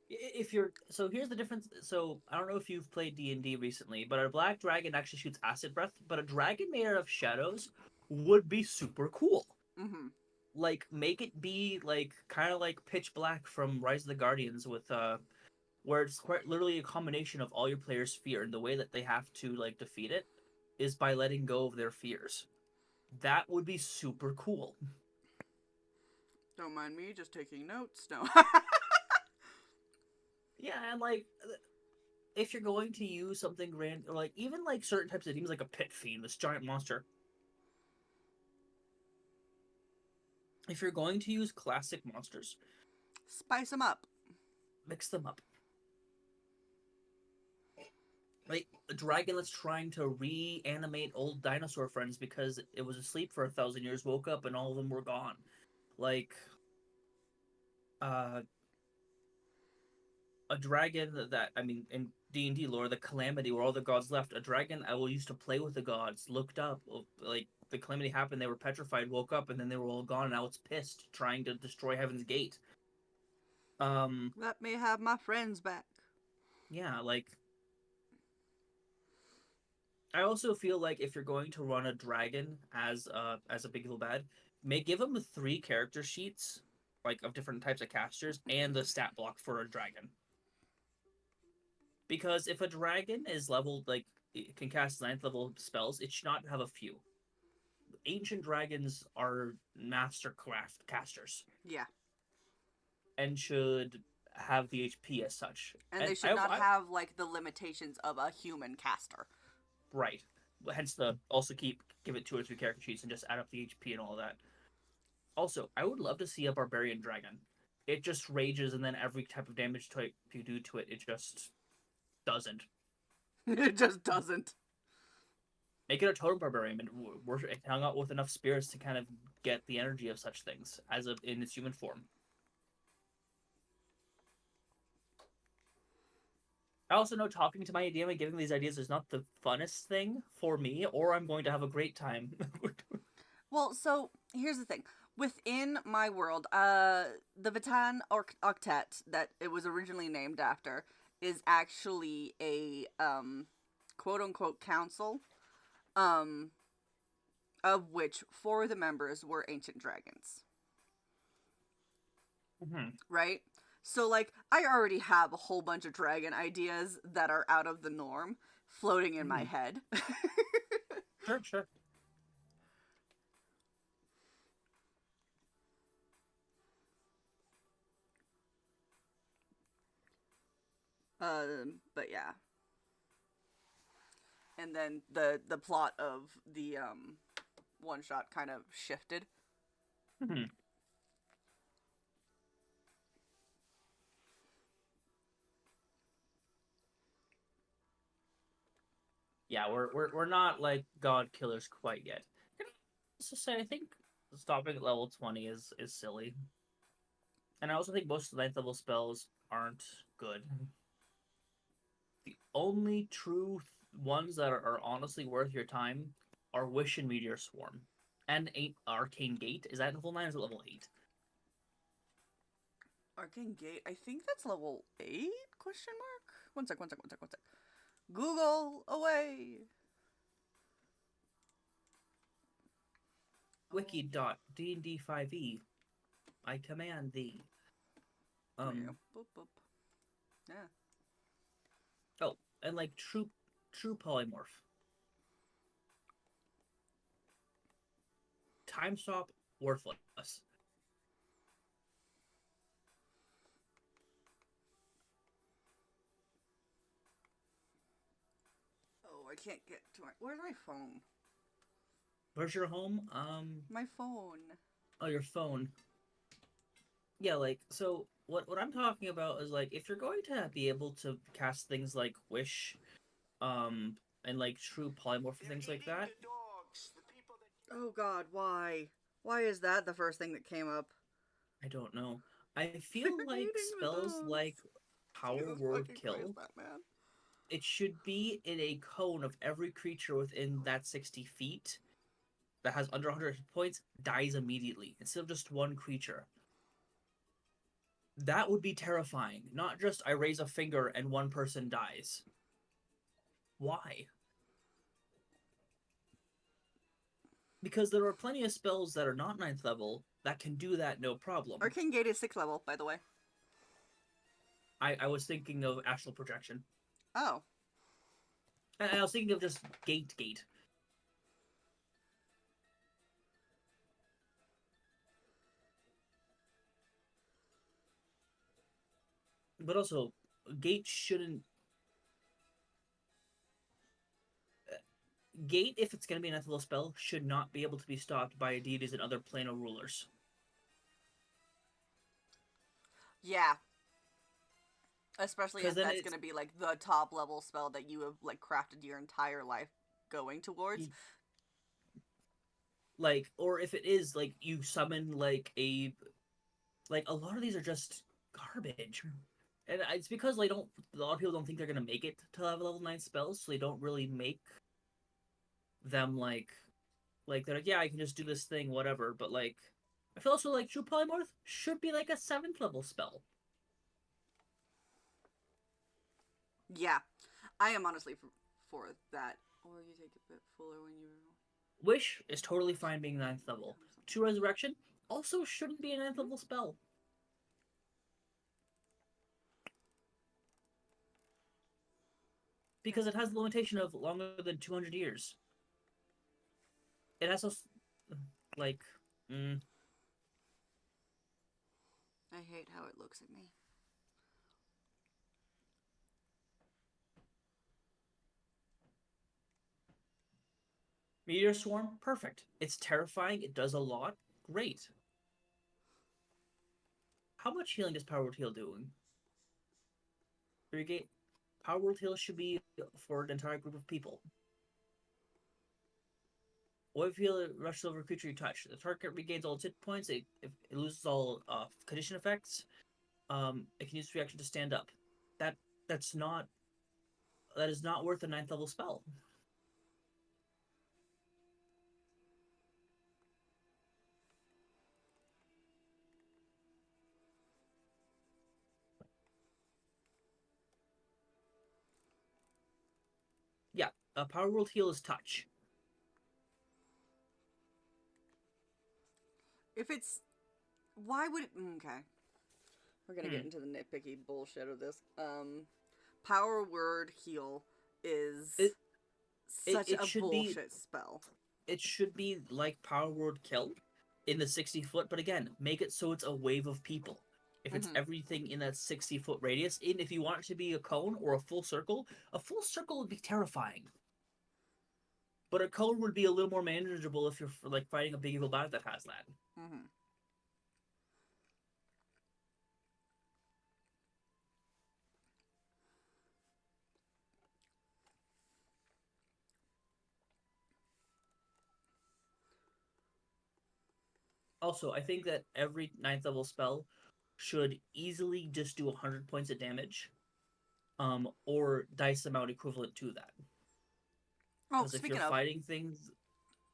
if you're so here's the difference. So I don't know if you've played D&D recently, but a black dragon actually shoots acid breath, but a dragon made out of shadows would be super cool. Mm-hmm. Like make it be like kind of like pitch black from Rise of the Guardians with where it's quite literally a combination of all your players fear, and the way that they have to like defeat it is by letting go of their fears. That would be super cool. Don't mind me, just taking notes. No. Yeah, and like if you're going to use something grand, or like even like certain types of demons, like a pit fiend, this giant monster. If you're going to use classic monsters, Spice them up. mix them up. Like a dragon that's trying to reanimate old dinosaur friends because it was asleep for 1,000 years, woke up and all of them were gone. Like uh, a dragon that I mean in D&D lore, the Calamity, where all the gods left. A dragon I will used to play with the gods. Looked up, like the Calamity happened, they were petrified, woke up, and then they were all gone. And now it's pissed, trying to destroy Heaven's Gate. Um, Let me have my friends back. yeah, like I also feel like if you're going to run a dragon as a big evil bad, may give them 3 character sheets, like of different types of casters, and the stat block for a dragon. Because if a dragon is leveled like it can cast 9th level spells, it should not have a few. Ancient dragons are mastercraft casters Yeah. and should have the HP as such. And And they should not have, like, the limitations of a human caster. right. Hence the also give it 2 or 3 character sheets and just add up the HP and all of that. Also, I would love to see a barbarian dragon. It just rages, and then every type of damage type you do to it, it just doesn't. It just doesn't. Make it a totem barbarian, and hung out with enough spirits to kind of get the energy of such things in its human form. I also know talking to my DM and giving these ideas is not the funnest thing for me, or I'm going to have a great time. Well, so here's the thing. Within my world, the Vatan Octet that it was originally named after is actually a quote unquote council, um, of which four of the members were ancient dragons. Hmm. Right? So, like, I already have a whole bunch of dragon ideas that are out of the norm floating in my Hmm. head. Sure, sure. But yeah. And then the plot of the one shot kind of shifted. Hmm. Yeah, we're not like god killers quite yet. Can I also say I think stopping at level 20 is silly, and I also think most of the ninth level spells aren't good. The only true ones that are honestly worth your time are Wish and Meteor Swarm, and eight Arcane Gate. Is that level 9 or is it level 8? Arcane Gate, I think that's level 8? Question mark? One sec, one sec, one sec, one sec. Google away! Oh, Wiki.dnd5e. I command thee. there you Um. go. Boop, boop. Yeah. Oh, and like true polymorph. Time stop worthless. Oh, I can't get to my. Where's my phone? Where's your home? My phone. Oh, your phone. Yeah, like so. What I'm talking about is like if you're going to be able to cast things like wish, and like true polymorph and things like that. Oh god, why? Why is that the first thing that came up? I don't know. I feel They're like eating the spells dogs. like Power Jesus Word fucking Christ, Kill. Batman. It should be in a cone of every creature within that 60 feet that has under 100 hit points dies immediately instead of just one creature. That would be terrifying. Not just I raise a finger and one person dies. Why? Because there are plenty of spells that are not ninth level that can do that no problem. Arcane Gate is 6th level, by the way. I was thinking of Astral Projection. Oh. And I was thinking of just Gate. But also, Gate shouldn't. Gate, if it's going to be an ninth level spell, should not be able to be stopped by deities and other plano rulers. Yeah. Especially Because if then that's it's gonna be like the top level spell that you have like crafted your entire life going towards. like, or if it is like you summon like a lot of these are just garbage. And it's because they don't. A lot of people don't think they're gonna make it to have level 9 spells, so they don't really make them like they're like, yeah, I can just do this thing, whatever. But like, I feel also like True Polymorph should be like a 7th level spell. Yeah. I am honestly for that. Or you take a bit fuller when you. Wish is totally fine being 9th level. True Resurrection also shouldn't be a 9th Hmm? level spell. Because it has the limitation of longer than 200 years. It has those, like, mm, I hate how it looks at me. Meteor Swarm, perfect. It's terrifying, it does a lot, great. How much healing does Power Word Heal doing? Power Word Heal should be for an entire group of people. What if you heal rushes over a creature you touch? The target regains all its hit points, it loses all condition effects, it can use reaction to stand up. That that's not that is not worth a 9th level spell. Power World Heal is touch. If it's, why would it? Okay, we're gonna get Hmm. into the nitpicky bullshit of this. Power Word Heal is It such it a should be bullshit spell. like Power Word Kill in the 60 foot, but again, make it so it's a wave of people. If it's Mm-hmm. everything in that 60 foot radius, and if you want it to be a cone or a full circle would be terrifying. But a cone would be a little more manageable if you're like fighting a big evil bad that has that. Mm-hmm. Also, I think that every ninth level spell should easily just do 100 points of damage, or dice amount equivalent to that. Oh, Because speaking of,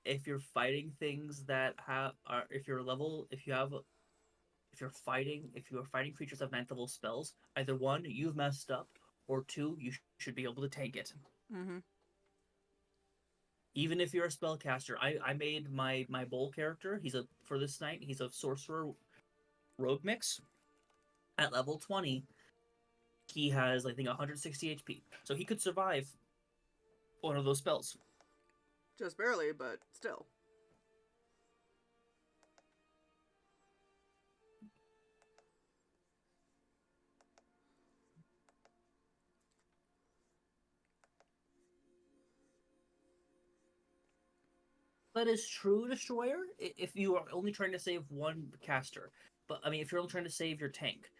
if you're fighting things that have are if you're level if you have if you are fighting creatures of ninth level spells, either one, you've messed up, or two, you should be able to tank it. mm-hmm. Even if you're a spellcaster, I made my bowl character. He's a for this night. He's a sorcerer rogue mix. At level 20, he has I think 160 HP, so he could survive one of those spells. Just barely, but still. That is true, Destroyer, if you are only trying to save one caster. But I mean, if you're only trying to save your tank.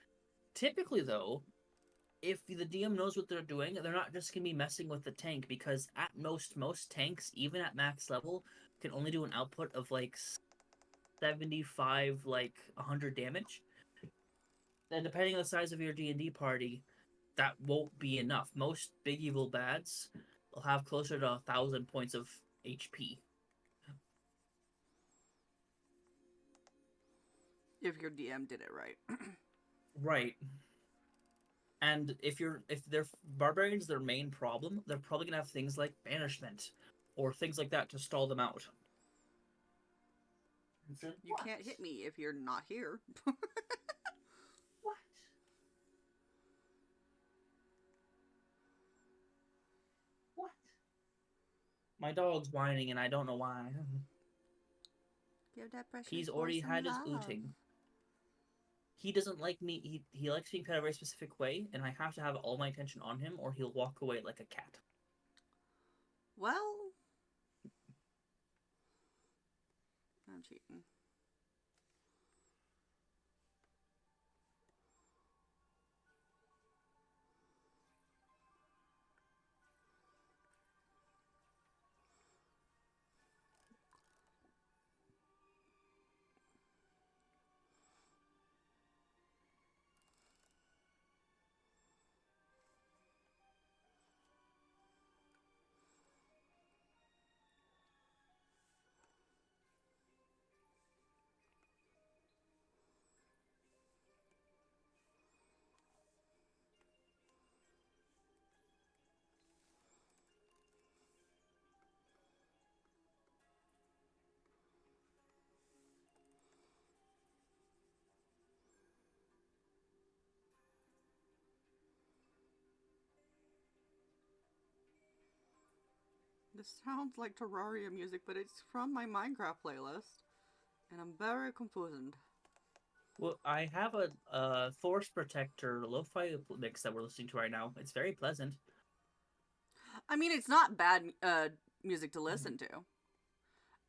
Typically, though, if the DM knows what they're doing, they're not just gonna be messing with the tank because at most tanks, even at max level, can only do an output of like 75, like 100 damage. And depending on the size of your D&D party, that won't be enough. Most big evil bads will have closer to 1,000 points of HP. If your DM did it right. Right. And if they're barbarians, their main problem, they're probably gonna have things like banishment or things like that to stall them out. You What? can't hit me if you're not here. What? What? My dog's whining and I don't know why. Give that precious He's boy already some had his love. ooting. He doesn't like me. He likes being pet a very specific way, and I have to have all my attention on him, or he'll walk away like a cat. Well, I'm cheating. This sounds like Terraria music, but it's from my Minecraft playlist. And I'm very confused. Well, I have a Force Protector lo-fi mix that we're listening to right now. It's very pleasant. I mean, it's not bad music to listen to.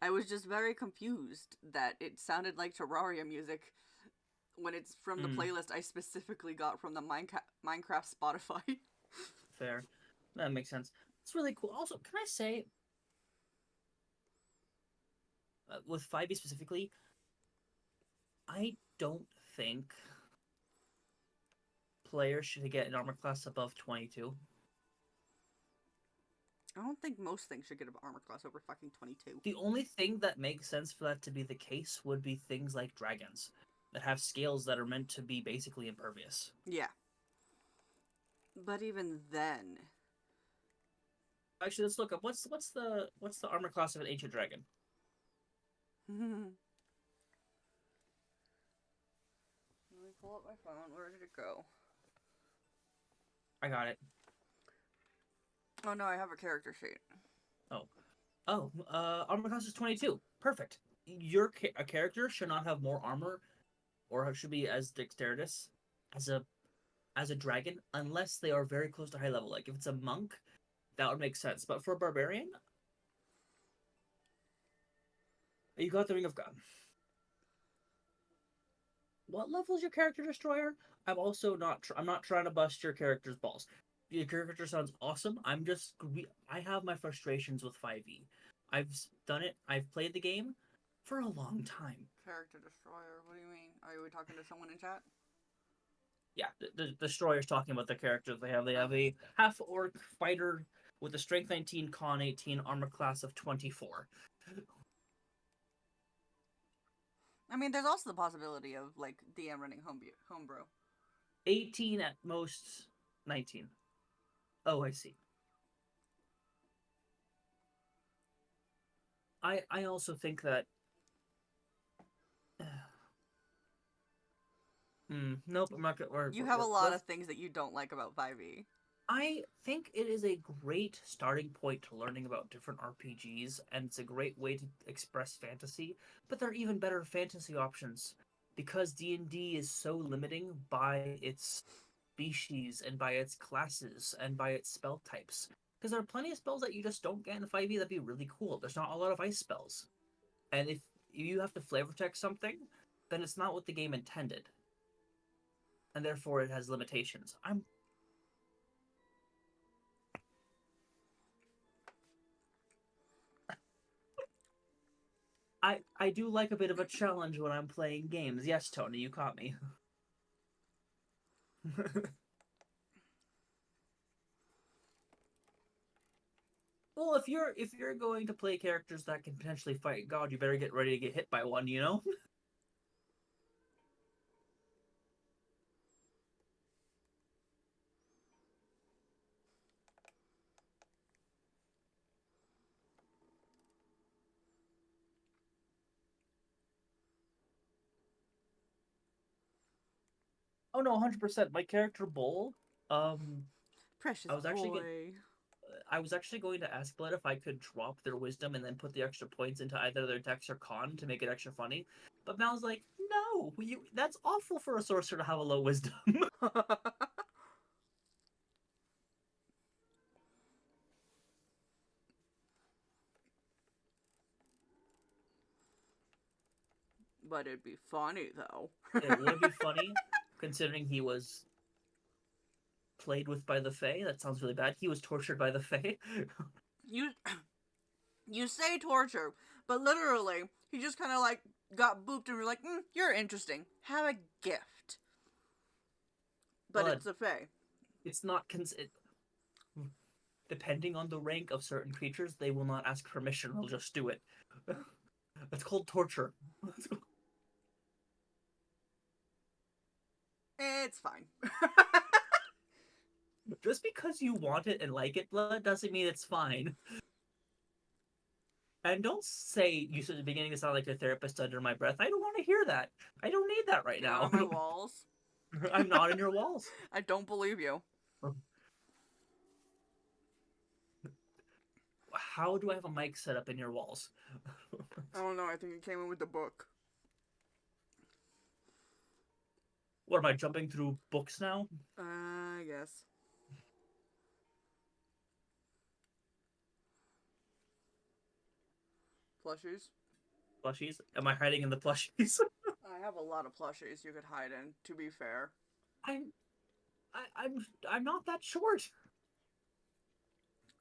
I was just very confused that it sounded like Terraria music when it's from the Mm, playlist I specifically got from the Minecraft Spotify. fair. That makes sense. It's really cool. Also, can I say, with 5e specifically, I don't think players should get an armor class above 22. I don't think most things should get an armor class over fucking 22. The only thing that makes sense for that to be the case would be things like dragons that have scales that are meant to be basically impervious. Yeah. But even then, Actually, let's look up what's the armor class of an ancient dragon. Let me pull up my phone. Where did it go? I got it. Oh no, I have a character sheet. Armor class is 22. Perfect. A character should not have more armor, or should be as dexterous as a dragon, unless they are very close to high level. Like if it's a monk, that would make sense. But for a barbarian, you got the Ring of God. What level is your character destroyer? I'm also not. I'm not trying to bust your character's balls. Your character sounds awesome. I have my frustrations with 5e. I've done it. I've played the game for a long time. Character destroyer. What do you mean? Are we talking to someone in chat? Yeah, the destroyer's talking about the characters they have. They have a half orc fighter with a strength 19, con 18, armor class of 24. I mean, there's also the possibility of like DM running homebrew. 18 at most, 19. Oh, I see. I also think that. Nope, I'm not gonna. You have a lot of things that you don't like about 5e. I think it is a great starting point to learning about different RPGs, and it's a great way to express fantasy. But there are even better fantasy options because D&D is so limiting by its species and by its classes and by its spell types. Because there are plenty of spells that you just don't get in 5e that'd be really cool. There's not a lot of ice spells, and if you have to flavor text something, then it's not what the game intended, and therefore it has limitations. I do like a bit of a challenge when I'm playing games. Yes, Tony, you caught me. Well, if you're going to play characters that can potentially fight God, you better get ready to get hit by one, you know? Oh no, 100%. My character Bull, Precious I was actually boy. get, I was actually going to ask Blood if I could drop their wisdom and then put the extra points into either their dex or con to make it extra funny. But Mal's like, no, that's awful for a sorcerer to have a low wisdom. But it'd be funny though. It would be funny, considering he was played with by the Fae. That sounds really bad. He was tortured by the Fae. you you say torture, but literally he just kind of like got booped and we're like, you're interesting. Have a gift. But it's a Fae. It's not depending on the rank of certain creatures, they will not ask permission. They'll just do it. It's called torture. It's fine. Just because you want it and like it, Blood, doesn't mean it's fine. And don't say you said at the beginning to sound like a therapist under my breath. I don't want to hear that. I don't need that right now. On my walls. I'm not in your walls. I don't believe you. How do I have a mic set up in your walls? I don't know. I think it came in with the book. What am I jumping through books now? I guess. Plushies? Plushies? Am I hiding in the plushies? I have a lot of plushies you could hide in, to be fair. I'm not that short.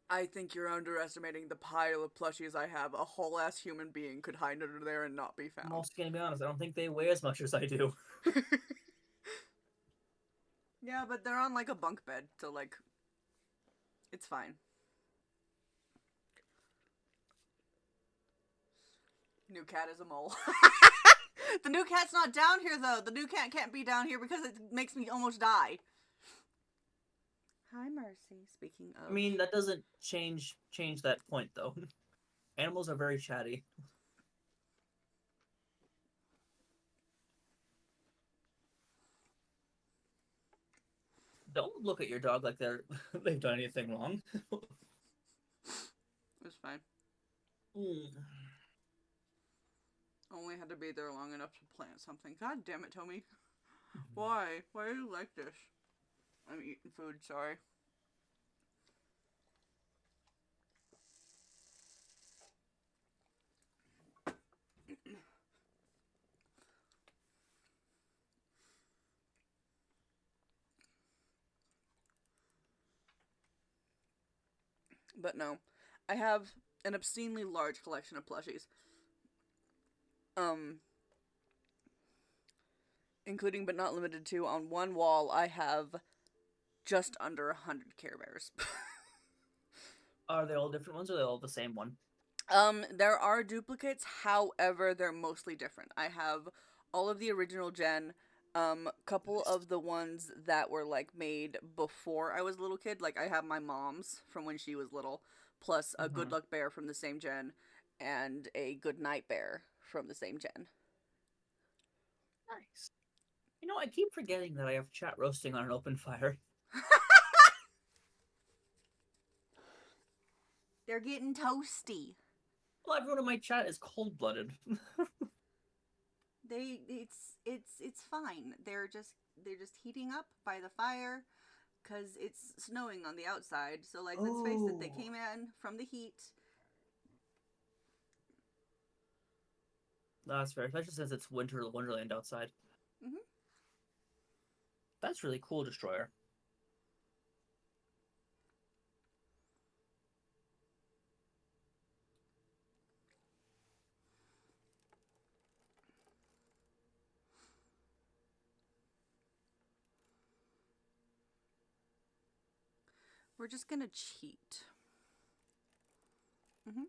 I think you're underestimating the pile of plushies I have. A whole ass human being could hide under there and not be found. I'm also gonna be honest, I don't think they weigh as much as I do. Yeah, but they're on like a bunk bed, so like, it's fine. New cat is a mole. The new cat's not down here though. The new cat can't be down here because it makes me almost die. Hi, Mercy. Speaking I of. mean, that doesn't change that point though. Animals are very chatty. Don't look at your dog like they've done anything wrong. It's fine. Mm. Only had to be there long enough to plant something. God damn it, Tommy. Why? Why are you like this? I'm eating food, sorry. But no. I have an obscenely large collection of plushies. Um, including but not limited to, on one wall I have just under 100 Care Bears. Are they all different ones or are they all the same one? There are duplicates, however, they're mostly different. I have all of the original gen, couple Nice. of the ones that were like made before I was a little kid. Like I have my mom's from when she was little, plus a Good Mm-hmm. Luck Bear from the same gen, and a Good Night Bear from the same gen. Nice. You know, I keep forgetting that I have chat roasting on an open fire. They're getting toasty. Well, everyone in my chat is cold-blooded. It's fine. They're just heating up by the fire because it's snowing on the outside. So like, let's face it, they Oh, came in from the heat. that's fair. Especially since it's Wonderland outside. Hmm. That's really cool, Destroyer. We're just gonna cheat. Hmm.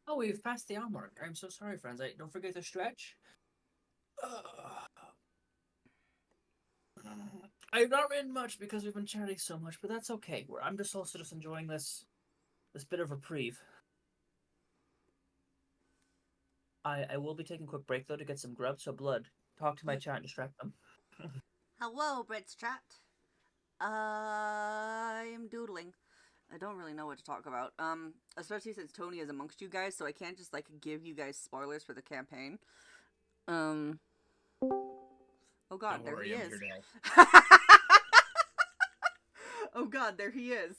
Oh, we've passed the hour mark. I'm so sorry, friends. Don't forget to stretch. Ugh. I've not written much because we've been chatting so much, but that's okay. I'm just also just enjoying this bit of reprieve. I will be taking a quick break though to get some grub. So blood, talk to my chat and distract them. Hello, Brett's chat. I'm doodling. I don't really know what to talk about. Especially since Tony is amongst you guys, so I can't just like give you guys spoilers for the campaign. Um. Oh God, Don't there he worry, I'm is. here to help. Oh God, there he is.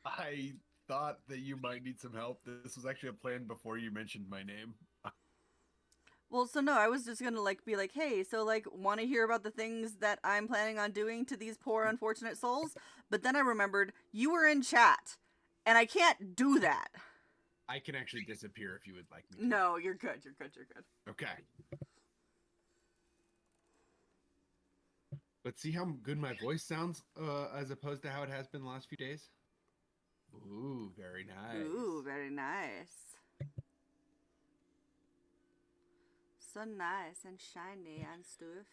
I thought that you might need some help. This was actually a plan before you mentioned my name. Well, so no, I was just gonna like be like, hey, so like, want to hear about the things that I'm planning on doing to these poor unfortunate souls? But then I remembered you were in chat, and I can't do that. I can actually disappear if you would like me to. No, you're good. You're good. You're good. Okay. Let's see how good my voice sounds as opposed to how it has been the last few days. Ooh, very nice. Ooh, very nice. So nice and shiny and stuff.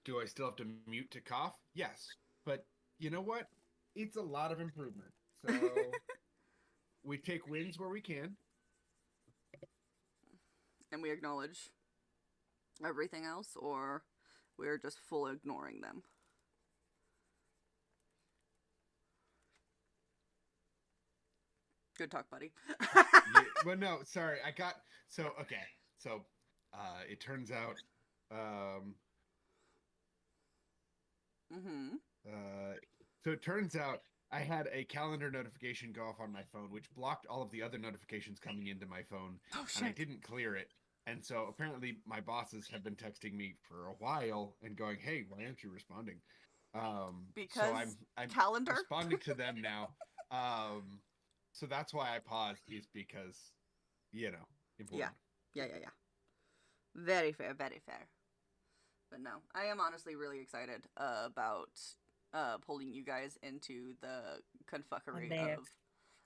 Do I still have to mute to cough? Yes. But you know what? It's a lot of improvement. So we take wins where we can. And we acknowledge everything else, or we're just full ignoring them. Good talk, buddy. Yeah, well, no, sorry. Okay. So it turns out Mm-hmm. Uh, so it turns out I had a calendar notification go off on my phone, which blocked all of the other notifications coming into my phone, Oh and I shit. didn't clear it. And so apparently my bosses have been texting me for a while and going, "Hey, why aren't you responding?" So Because I'm calendar. responding to them now. Um, so that's why I paused, is because, important. Yeah. Very fair, very fair. But no, I am honestly really excited about pulling you guys into the confuckery back. of.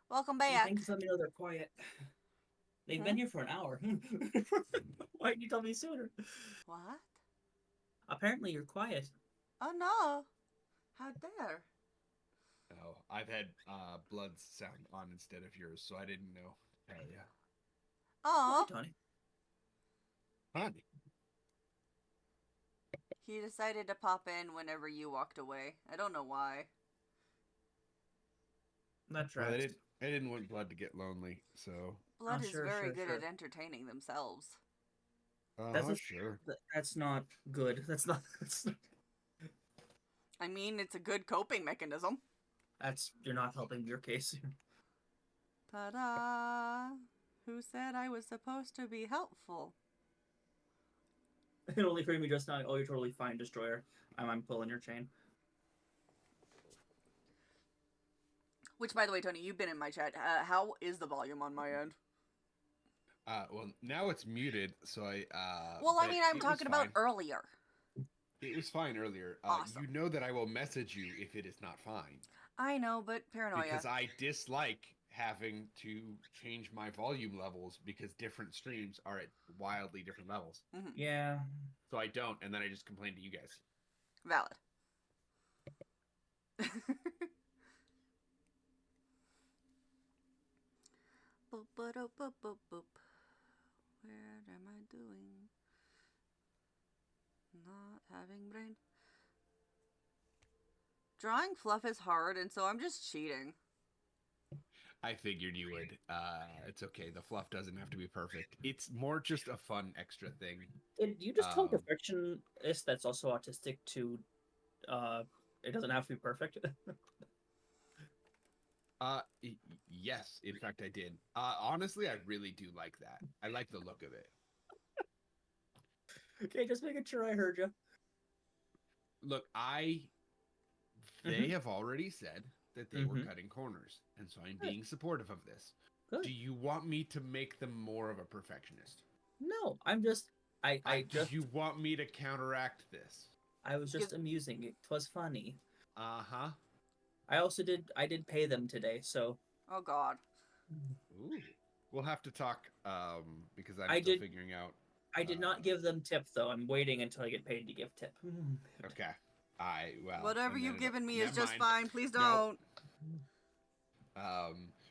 Welcome Hey, back. thanks for letting me know they're quiet. They've Huh? been here for an hour. Why didn't you tell me sooner? What? Apparently you're quiet. Oh no! How dare? Oh, I've had Blood's sound on instead of yours, so I didn't know. Hell yeah. Oh, Hi, Tony. Honey. he decided to pop in whenever you walked away. I don't know why. That Well, tracks. I didn't want Blood to get lonely, so. Blood is Sure, very sure, good sure. at entertaining themselves. Sure. That's not good. That's not. I mean, it's a good coping mechanism. You're not helping your case. Ta-da! Who said I was supposed to be helpful? It only heard me just now. Oh, you're totally fine, Destroyer. I'm pulling your chain. Which, by the way, Tony, you've been in my chat. How is the volume on my end? Well, now it's muted, so I. Well, I but mean, I'm it was talking about fine. earlier. It was fine earlier. Awesome. You know that I will message you if it is not fine. I know, but paranoia. Because I dislike having to change my volume levels because different streams are at wildly different levels. Mm-hmm. Yeah. So I don't, and then I just complain to you guys. Valid. Boop, boop, boop, boop, boop. What am I doing? Not having brain. Drawing fluff is hard, and so I'm just cheating. I figured you would. It's okay. The fluff doesn't have to be perfect. It's more just a fun extra thing. Did you just tell perfectionist that's also autistic to it doesn't have to be perfect? Yes, in fact I did. Honestly, I really do like that. I like the look of it. Okay, just making sure I heard you. Look, they have already said that they were cutting corners, and so I'm being supportive of this. Good. Do you want me to make them more of a perfectionist? No, I'm just Do you want me to counteract this? I was just amusing. It was funny. Uh-huh. I did pay them today, so Oh God. Ooh. We'll have to talk because I'm still figuring out. I did not give them tip though. I'm waiting until I get paid to give tip. Okay. Whatever you've given me is just fine. Please don't.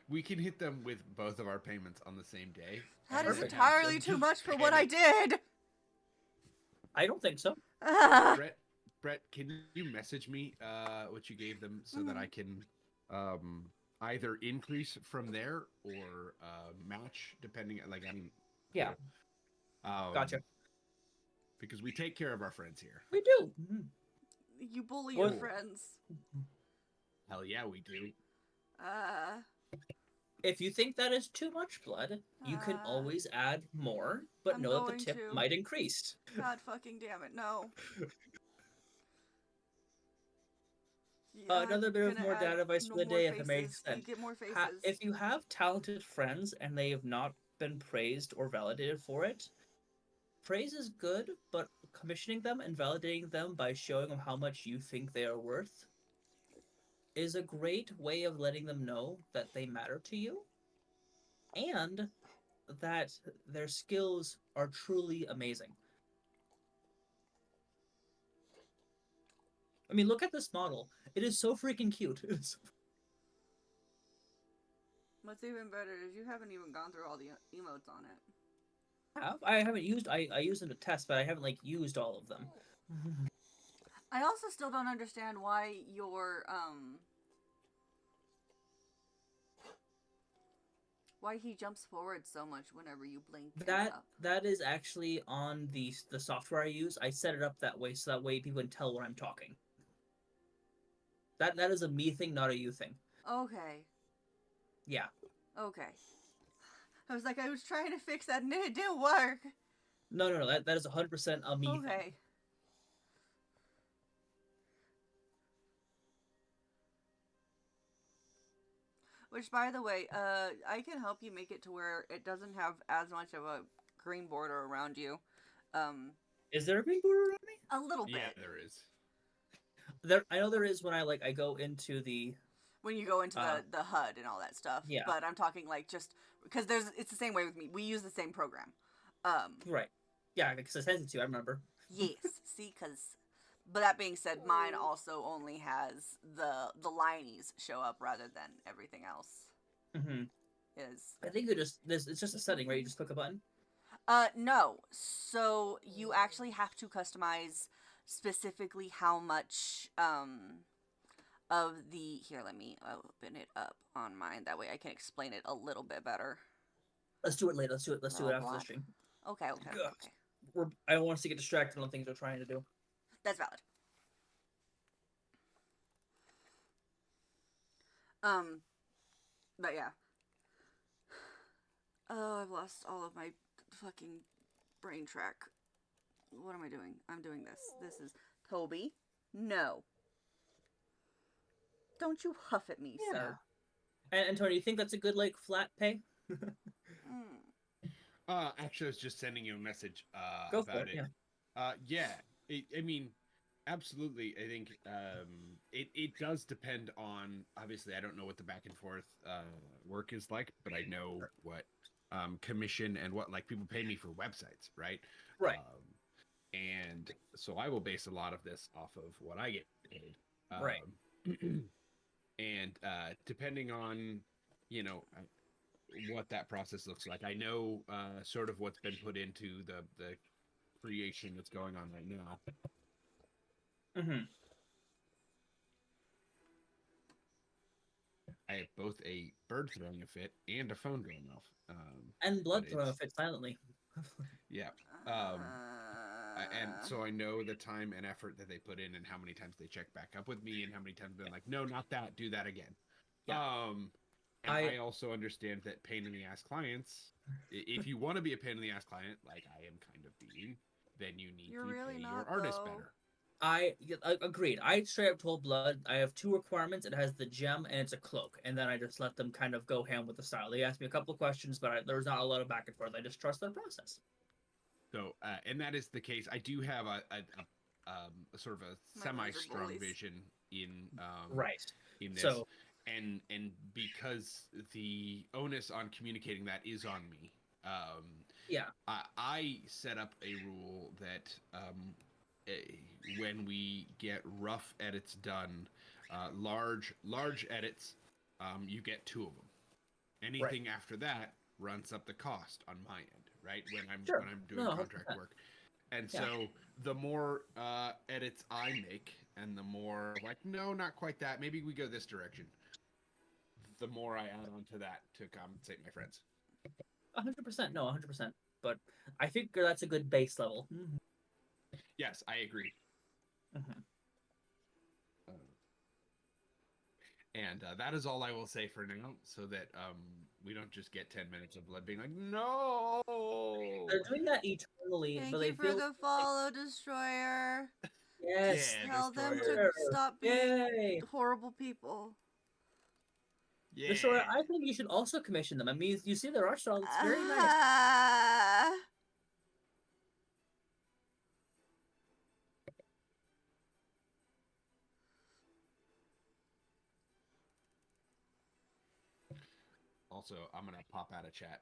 We can hit them with both of our payments on the same day. That is entirely too much for what I did. I don't think so. Brett, can you message me what you gave them so that I can either increase from there or match, depending. Yeah. Gotcha. Because we take care of our friends here. We do. You bully your friends. Hell yeah, we do. If you think that is too much blood, you can always add more, but know that the tip might increase. God fucking damn it, no. Another bit of more data advice for the day, if it makes sense. Get more faces. If you have talented friends and they have not been praised or validated for it, praise is good, but commissioning them and validating them by showing them how much you think they are worth is a great way of letting them know that they matter to you and that their skills are truly amazing. I mean, look at this model. It is so freaking cute. What's even better is you haven't even gone through all the emotes on it. I haven't used. I used them to test, but I haven't used all of them. I also still don't understand why your why he jumps forward so much whenever you blink. That is actually on the software I use. I set it up that way so that way people can tell when I'm talking. That is a me thing, not a you thing. Okay. Yeah. Okay. I was trying to fix that and it didn't work. No. That is 100% a me thing. Okay. Which, by the way, I can help you make it to where it doesn't have as much of a green border around you. Is there a green border around me? A little Yeah, bit. there is. There, I know there is when I go into the When you go into Uh, the HUD and all that stuff. yeah. But I'm talking like just because it's the same way with me. We use the same program. Right. Yeah, because I sent it to you. I remember. Yes. See, because. But that being said, mine also only has the lineies show up rather than everything else. Hmm. Is I think it's just a setting, right? You just click a button. no. So you actually have to customize specifically how much of the here. Let me open it up on mine. That way I can explain it a little bit better. Let's do it later. Let's do it after the Roblox. stream. Okay. Ugh. I don't want us to get distracted on things we're trying to do. That's valid. Um, but yeah. Oh, I've lost all of my fucking brain track. What am I doing? I'm doing this. This is Toby. No. Don't you huff at me, Yeah. sir. And Tony, you think that's a good like flat pay? Mm. Actually, I was just sending you a message Go for about it. it. Yeah. Yeah. I mean, absolutely. I think it does depend on. Obviously, I don't know what the back and forth work is like, but I know what commission and what like people pay me for websites, right? Right. And so I will base a lot of this off of what I get paid. Right. And depending on, you know, what that process looks like, I know sort of what's been put into the creation that's going on right now. Mm-hmm. I have both a bird throwing a fit and a phone going off. And blood but throwing a it's- fit silently. Yeah. And so I know the time and effort that they put in and how many times they check back up with me and how many times they're like, no, not that, do that again. Yeah. And I also understand that pain in the ass clients, if you want to be a pain in the ass client, like I am kind of being, then you need You're to really pay not, your artist though. better. I agreed. I straight up told Blood I have two requirements. It has the gem and it's a cloak, and then I just let them kind of go ham with the style. They asked me a couple of questions, but there was not a lot of back and forth. I just trust their process. So, and that is the case. I do have a sort of a My semi-strong bullies. vision in Right. in this, So and because the onus on communicating that is on me. yeah. I set up a rule that when we get rough edits done, large edits, you get 2 of them. Anything after that runs up the cost on my end, right? When I'm Sure. when I'm doing No, contract 100%. work, and Yeah. so the more edits I make, and the more like, no, not quite that. Maybe we go this direction. The more I add on to that to compensate my friends. 100%. No, 100%. But I think that's a good base level. Mm-hmm. Yes, I agree. Mm-hmm. And that is all I will say for now, so that we don't just get 10 minutes of Blood being like, no. They're doing that eternally, Thank but they you for feel the follow, Destroyer. yes. Yeah, Tell them to Destroyer. stop being Yay. horrible people. Yeah. Destroyer, I think you should also commission them. I mean, you see their art style; it's very nice. Ah. Also, I'm gonna pop out of chat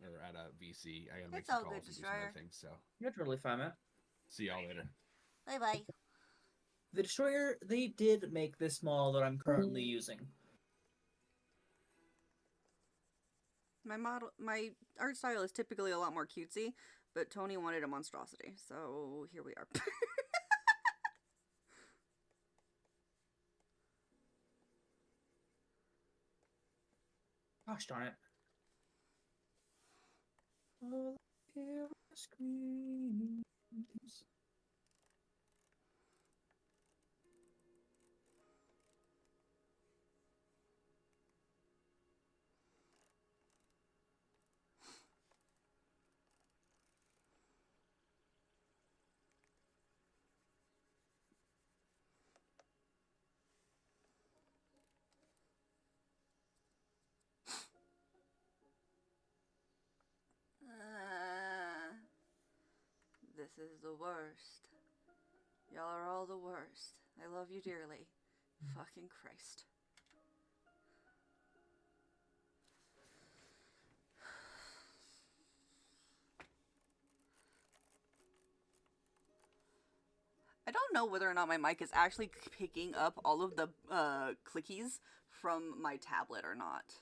or out of VC. I gotta make It's some all calls good, and do some Destroyer. other things. So You're totally fine, man. see y'all later. Bye bye. The Destroyer, they did make this model that I'm currently using. My art style is typically a lot more cutesy, but Tony wanted a monstrosity, so here we are. Gosh darn it. All I hear are screams. This is the worst. Y'all are all the worst. I love you dearly. Fucking Christ. I don't know whether or not my mic is actually picking up all of the clickies from my tablet or not.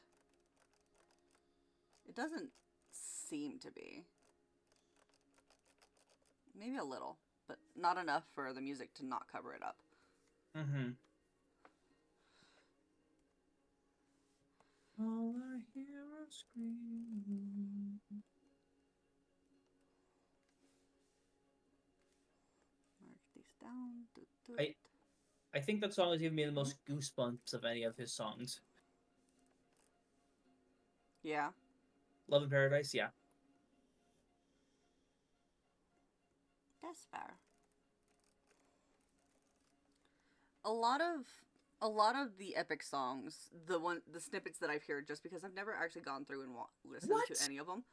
It doesn't seem to be. Maybe a little, but not enough for the music to not cover it up. Mm-hmm. All I hear are screaming. Mark these down. I think that song has given me the most goosebumps of any of his songs. Yeah. Love in Paradise, yeah. That's fair. A lot of the epic songs, the snippets that I've heard, just because I've never actually gone through and listened What? to any of them.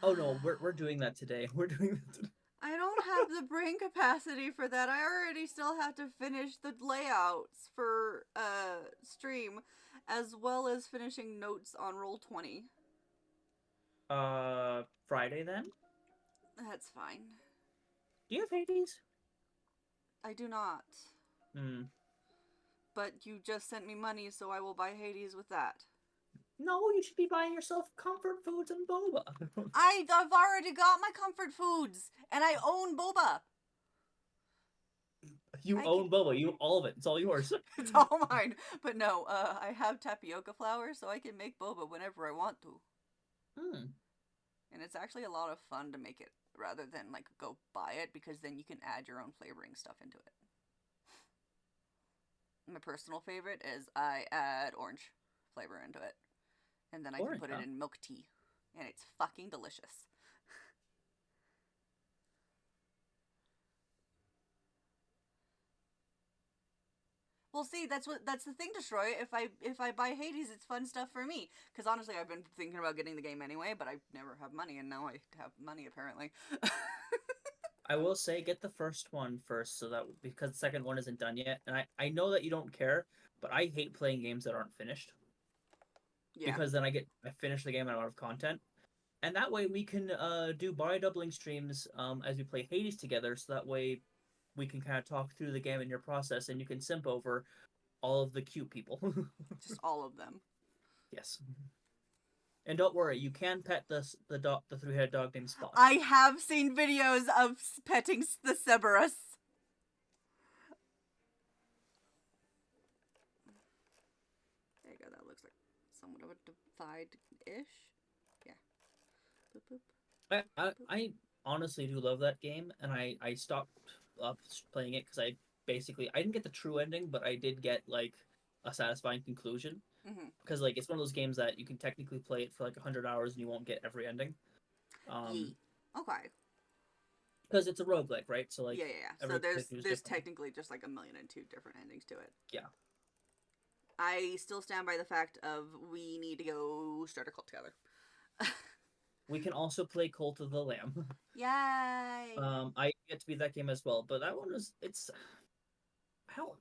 Oh no, we're doing that today. We're doing that today. I don't have the brain capacity for that. I already still have to finish the layouts for stream, as well as finishing notes on Roll20. Friday then? That's fine. Do you have Hades? I do not. Hmm. But you just sent me money, so I will buy Hades with that. No, you should be buying yourself comfort foods and boba. I've already got my comfort foods, and I own boba. You I own boba. You all of it. It's all yours. It's all mine. But no, I have tapioca flour, so I can make boba whenever I want to. Hmm. And it's actually a lot of fun to make it, rather than like go buy it, because then you can add your own flavoring stuff into it. My personal favorite is I add orange flavor into it. And then I Orange, can put huh? it in milk tea. And it's fucking delicious. Well, see, that's the thing, Destroy. If I buy Hades, it's fun stuff for me. Because honestly, I've been thinking about getting the game anyway, but I never have money, and now I have money apparently. I will say, get the first one first, so that because the second one isn't done yet, and I know that you don't care, but I hate playing games that aren't finished. Yeah. Because then I finish the game and I'm out of content, and that way we can do buy doubling streams as we play Hades together, so that way we can kind of talk through the game in your process, and you can simp over all of the cute people. Just all of them. Yes. And don't worry, you can pet the three-headed dog named Spot. I have seen videos of petting the Cerberus. There you go. That looks like somewhat of a divide-ish. Yeah. Boop, boop. I honestly do love that game, and I stopped playing it because I didn't get the true ending, but I did get like a satisfying conclusion. Mm-hmm. Because like it's one of those games that you can technically play it for like 100 hours and you won't get every ending. Yee. Okay. Because it's a roguelike, right? So like yeah. So every there's playthrough is different. technically just like 1,000,002 different endings to it. Yeah. I still stand by the fact of we need to go start a cult together. We can also play Cult of the Lamb. Yay! I get to be that game as well, but that one it's how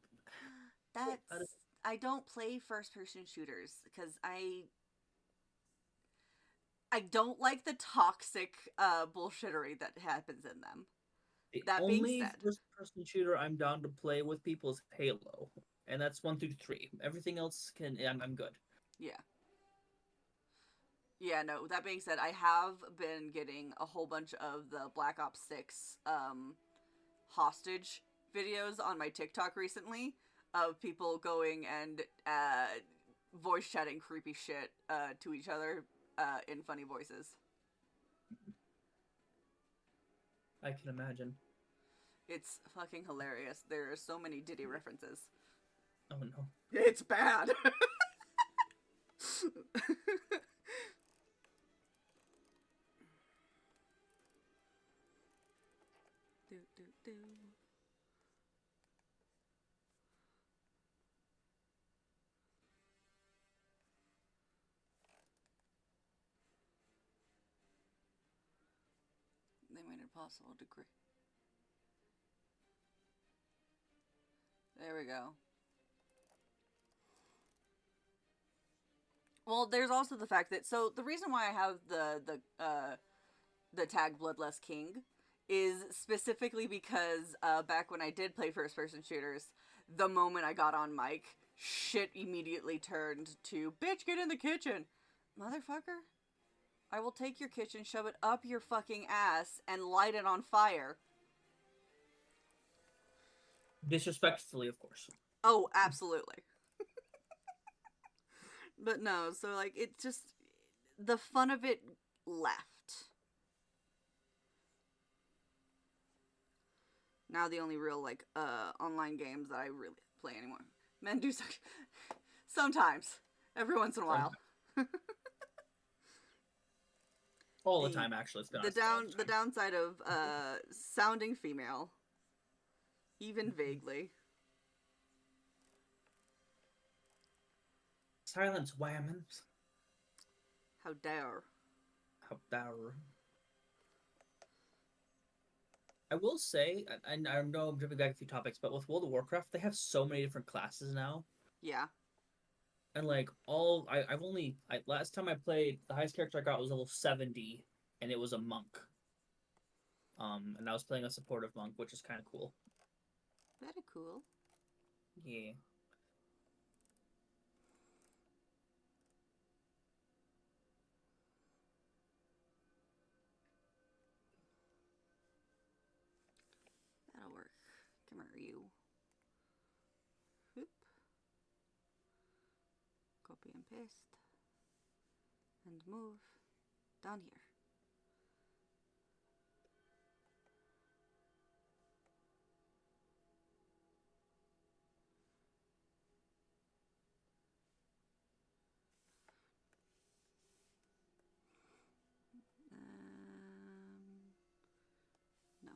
I don't play first-person shooters because I don't like the toxic bullshittery that happens in them. the That only being said, first-person shooter I'm down to play with people is Halo, and that's 1 through 3. Everything else I'm good. yeah. Yeah, no, that being said, I have been getting a whole bunch of the Black Ops 6 hostage videos on my TikTok recently of people going and voice chatting creepy shit to each other in funny voices. I can imagine. It's fucking hilarious. There are so many Diddy references. Oh no. It's bad. do. They made it possible to create. There we go. Well, there's also the fact that so the reason why I have the tag Bloodlust King is specifically because back when I did play first person shooters, the moment I got on mic, shit immediately turned to bitch, get in the kitchen, motherfucker. I will take your kitchen, shove it up your fucking ass, and light it on fire. Disrespectfully, of course. Oh, absolutely. But no, so like it just the fun of it left. Now the only real like online games that I really play anymore. Men do suck sometimes. Every once in a while. All the time, actually. It's been the downside of sounding female, even vaguely. Silence, whammons. How dare. How dare. I will say, and I know I'm jumping back a few topics, but with World of Warcraft, they have so many different classes now. Yeah. And like I've only last time I played, the highest character I got was level 70, and it was a monk. And I was playing a supportive monk, which is kind of cool. Very cool. Yeah. That'll work. Come here, you. Whoop. Copy and paste. And move down here. No.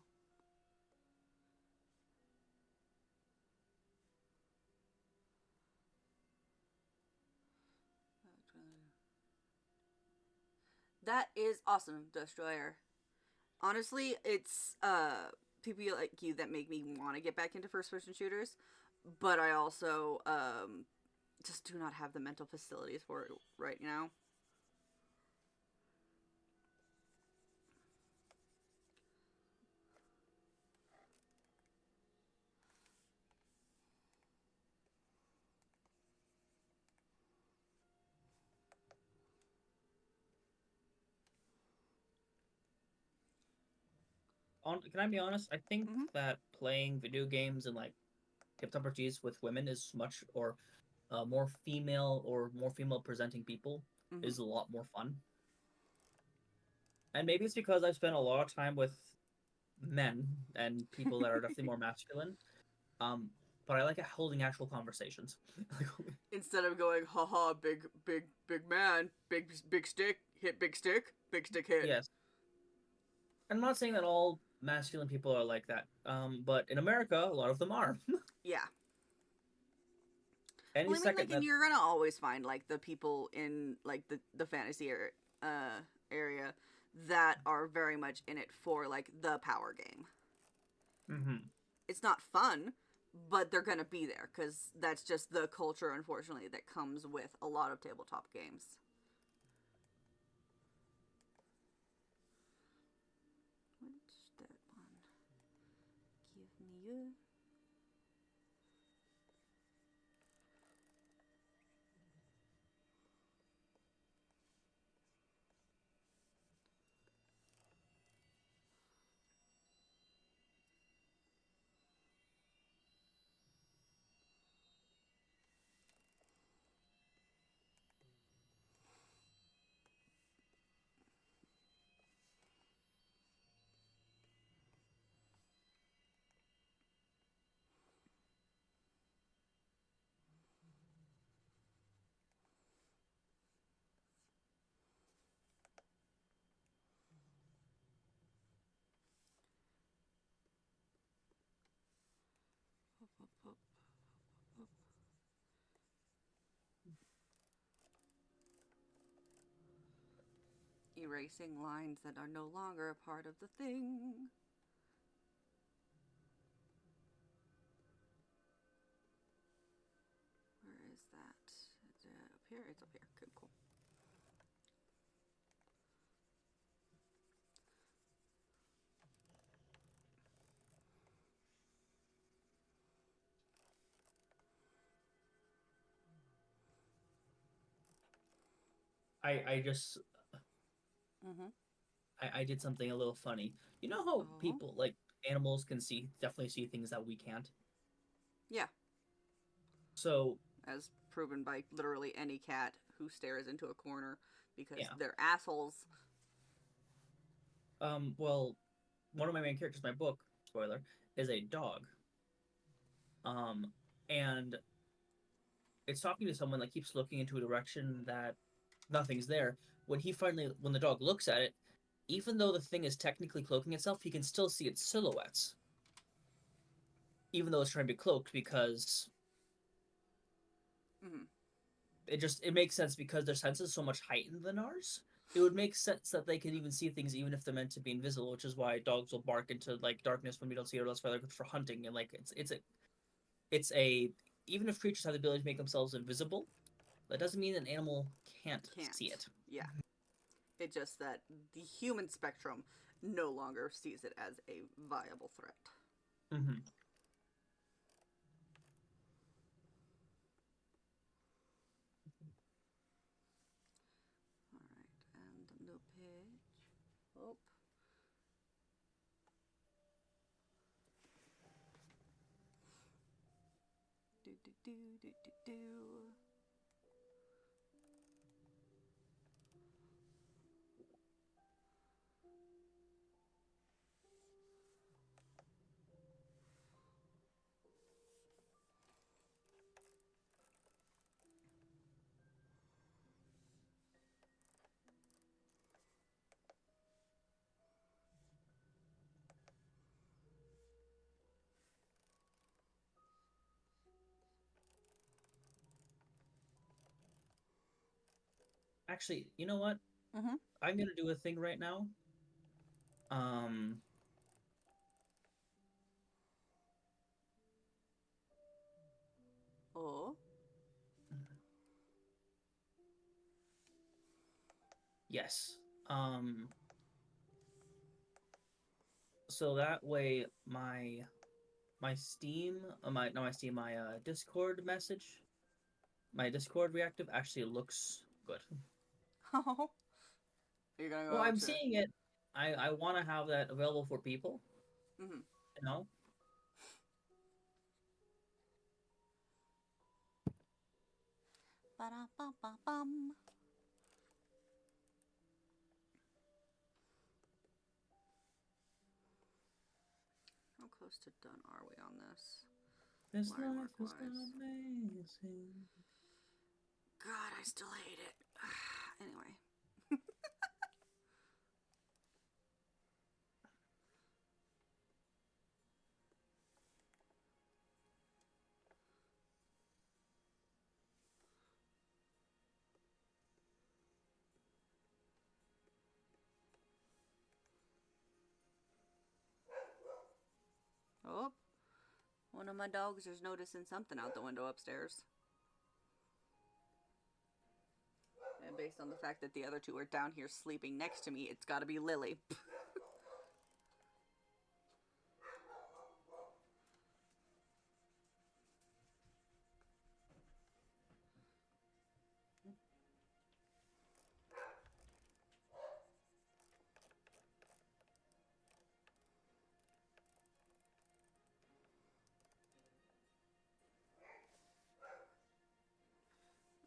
That is awesome, Destroyer. Honestly, it's people like you that make me want to get back into first person shooters, but I also just do not have the mental facilities for it right now. Can I be honest? I think Mhm. that playing video games and like tabletop RPGs with women is much or more female presenting people Mhm. is a lot more fun. And maybe it's because I've spent a lot of time with men and people that are definitely more masculine. But I like holding actual conversations. Instead of going, haha, big man, big stick, hit big stick hit. Yes. I'm not saying that all masculine people are like that. But in America, a lot of them are. Yeah. Any Well, I mean, second like, and that you're gonna always find like the people in like the fantasy area that are very much in it for like the power game. Mhm. It's not fun, but they're gonna be there because that's just the culture, unfortunately, that comes with a lot of tabletop games. What's that one? Give me you. Erasing lines that are no longer a part of the thing. here? It's up here. Good, cool. I just Mm-hmm. I did something a little funny. You know how Oh. people like animals can definitely see things that we can't. Yeah, So as proven by literally any cat who stares into a corner because yeah, they're assholes. well, one of my main characters in my book, spoiler, is a dog. Um, and it's talking to someone that keeps looking into a direction that nothing's there. When the dog looks at it, even though the thing is technically cloaking itself, he can still see its silhouettes, even though it's trying to be cloaked because Mm-hmm. it makes sense because their sense is so much heightened than ours. It would make sense that they can even see things even if they're meant to be invisible, which is why dogs will bark into like darkness when we don't see it, or else for hunting. And like it's a even if creatures have the ability to make themselves invisible, that doesn't mean an animal can't Can't. see it. Yeah. It's just that the human spectrum no longer sees it as a viable threat. Mm-hmm. Alright, and the new page. Oh. Do do do do do do. Actually, you know what? Mm-hmm. I'm gonna do a thing right now. Um, Oh. yes. So that way my Steam, my not my Steam, my Discord message, my Discord reactive actually looks good. Oh. You're gonna Well, go I'm to. seeing it. I want to have that available for people. Mm-hmm. You know. Ba-da-ba-ba-bum. How close to done are we on this? This Line life work is wise. amazing. God, I still hate it. Anyway. Oh, one of my dogs is noticing something out the window upstairs. And based on the fact that the other two are down here sleeping next to me, it's gotta be Lily.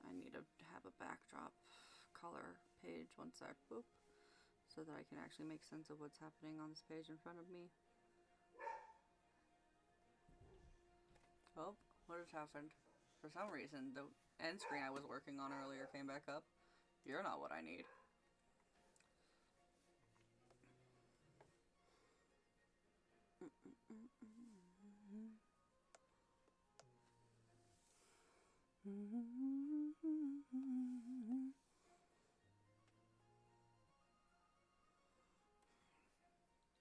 I need to have a backdrop color page once I boop, so that I can actually make sense of what's happening on this page in front of me. Oh, what has happened? For some reason, the end screen I was working on earlier came back up. You're not what I need.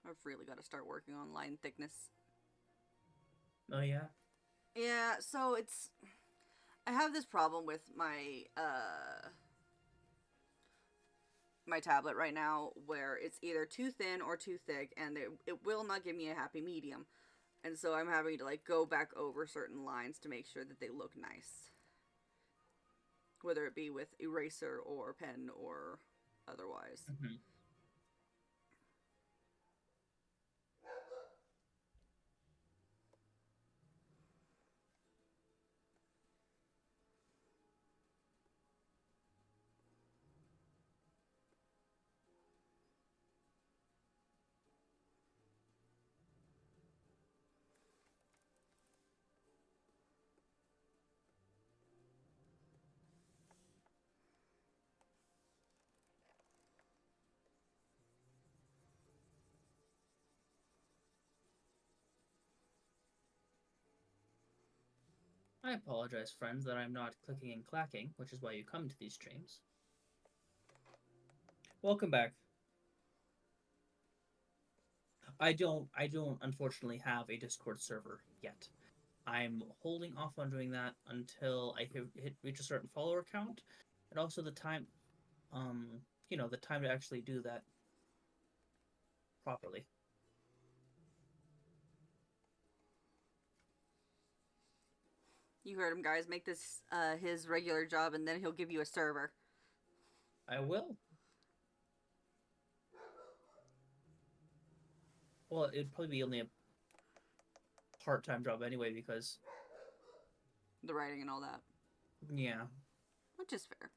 I've really got to start working on line thickness. Oh yeah. Yeah, so it's. I have this problem with my my tablet right now where it's either too thin or too thick, and it will not give me a happy medium. And so I'm having to like go back over certain lines to make sure that they look nice. Whether it be with eraser or pen or otherwise. Mhm. I apologize, friends, that I'm not clicking and clacking, which is why you come to these streams. Welcome back. I don't unfortunately have a Discord server yet. I'm holding off on doing that until I reach a certain follower count, and also the time, um, the time to actually do that properly. You heard him, guys. Make this his regular job, and then he'll give you a server. I will. Well, it'd probably be only a part-time job anyway because, The writing and all that. yeah. Which is fair.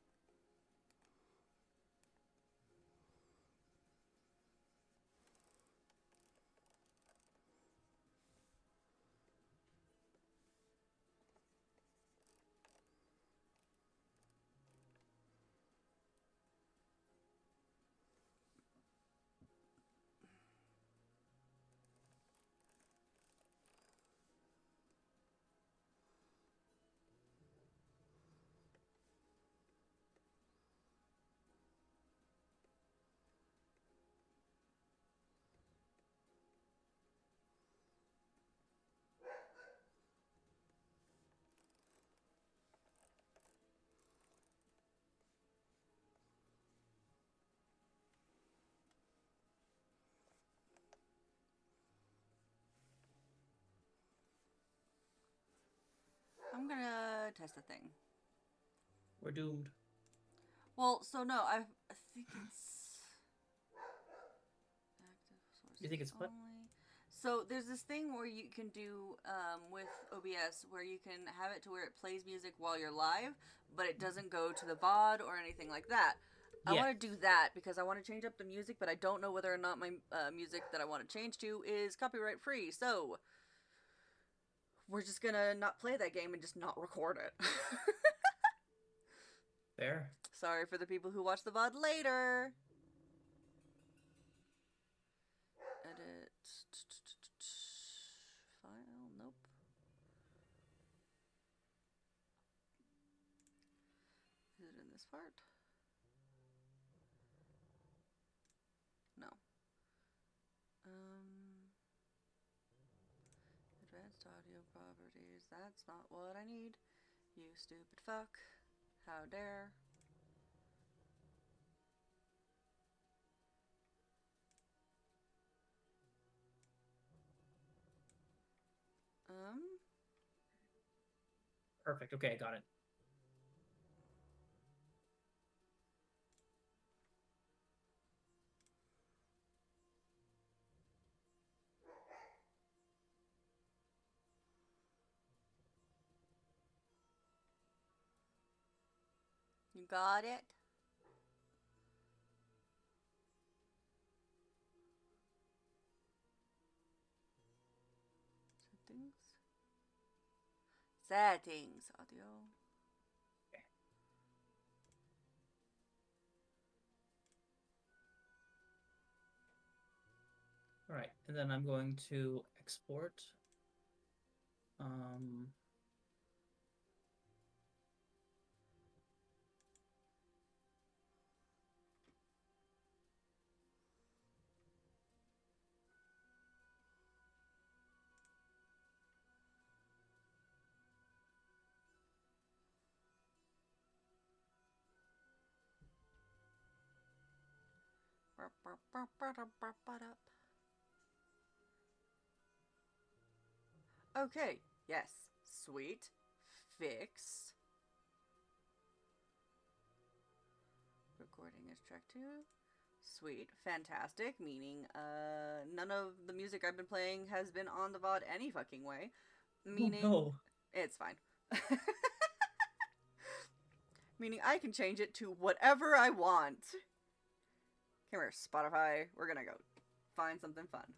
I'm gonna test a thing. We're doomed. Well, so no, I think it's active sources You think it's what? only. So there's this thing where you can do with OBS where you can have it to where it plays music while you're live, but it doesn't go to the VOD or anything like that. I Yeah. want to do that because I want to change up the music, but I don't know whether or not my music that I want to change to is copyright free. So we're just gonna not play that game and just not record it. Fair. Sorry for the people who watch the VOD later. Edit. File. Nope. Is it in this part? No. Advanced audio properties. That's not what I need. You stupid fuck. How dare. Perfect. Okay, I got it. You got it? Settings. Settings. Audio. All right, and then I'm going to export. Um, Okay, yes. Sweet. Fixed. Recording is track 2. Sweet. Fantastic. Meaning, none of the music I've been playing has been on the VOD any fucking way. Meaning, Oh, no. it's fine. Meaning I can change it to whatever I want. Come here, Spotify. We're gonna go find something fun.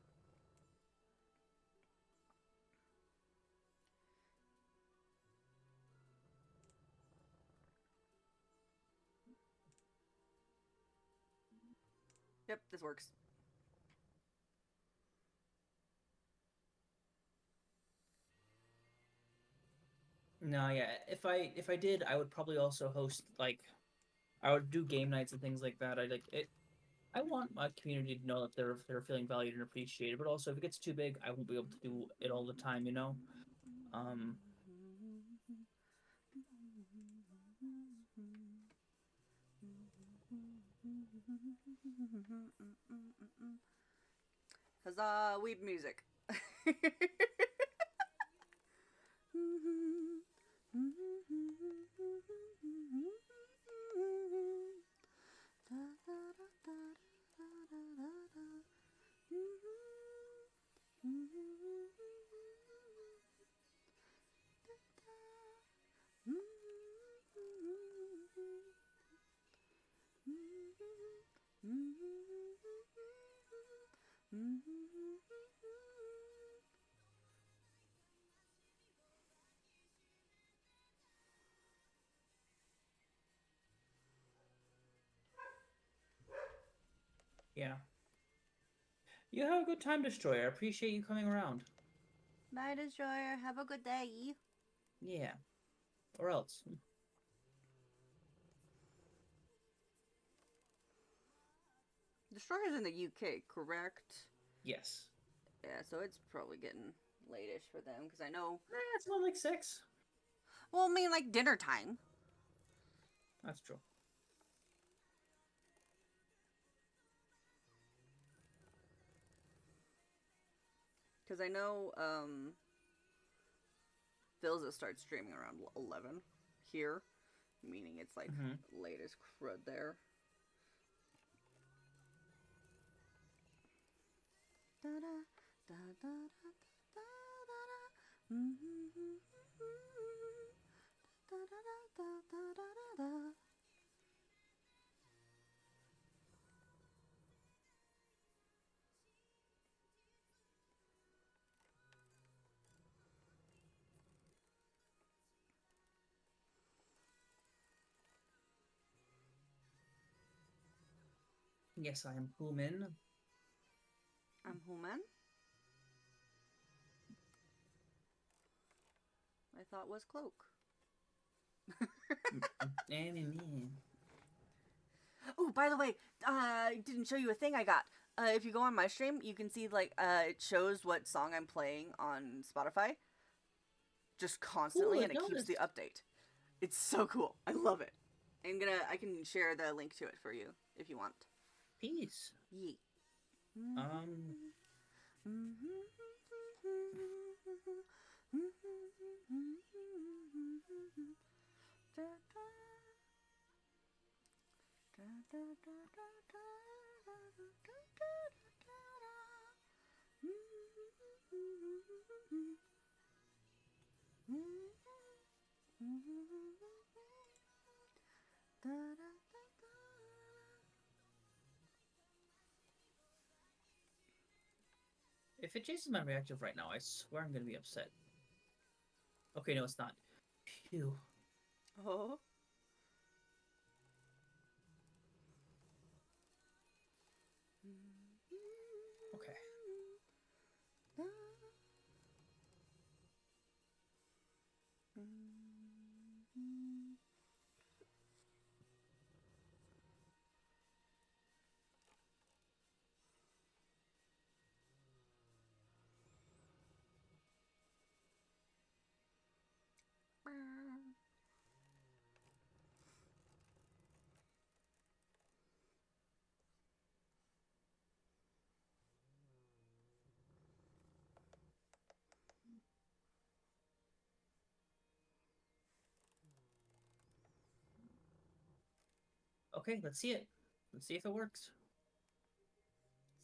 Yep, this works. No, yeah. If I did, I would probably also host like I would do game nights and things like that. I like it. I want my community to know that they're feeling valued and appreciated. But also, if it gets too big, I won't be able to do it all the time. You know. Um. Huzzah, weed music. Yeah. You have a good time, Destroyer. I appreciate you coming around. Bye, Destroyer. Have a good day. Yeah. Or else. Destroyer's in the UK, correct? Yes. Yeah, so it's probably getting late-ish for them, because I know... It's about like 6. Well, I mean, like, dinner time. That's true. Because I know, Philza starts streaming around 11 here, meaning it's, like, late as crud there. Yes, I am Human. I'm Human. I thought was Cloak. Oh, by the way, I didn't show you a thing I got. If you go on my stream, you can see, like, it shows what song I'm playing on Spotify. Just constantly, Cool, and it keeps the update. It's so cool. I love it. I can share the link to it for you, if you want. Peace. Yee. If it chases my reactive right now, I swear I'm gonna be upset. Okay, no, it's not. Phew. Oh. Okay. Okay, let's see it. Let's see if it works.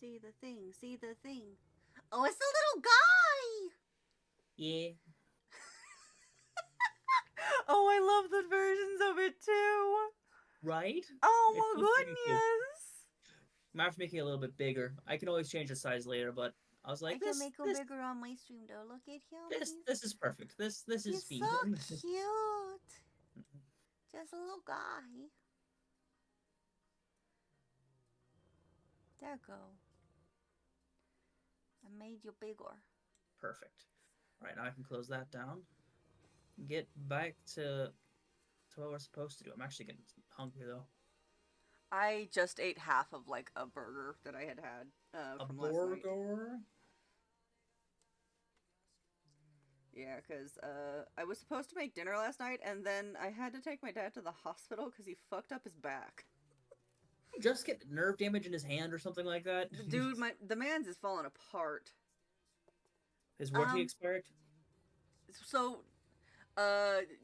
See the thing. See the thing. Oh, it's the little guy. Yeah. Oh, I love the versions of it too. Right? Oh It's my so pretty cute. goodness. Might have to make it a little bit bigger. I can always change the size later, but I was like, I can make him bigger on my stream though. Look at him. this is perfect. This He's is me. so cute. Just a little guy. There you go. I made you bigger. Perfect. All right, now I can close that down. Get back to what we're supposed to do. I'm actually getting hungry though. I just ate half of like a burger that I had A from last night. burger? Yeah, because I was supposed to make dinner last night, and then I had to take my dad to the hospital because he fucked up his back. Just get nerve damage in his hand or something like that. Dude, the man's is falling apart. His warranty expired? So,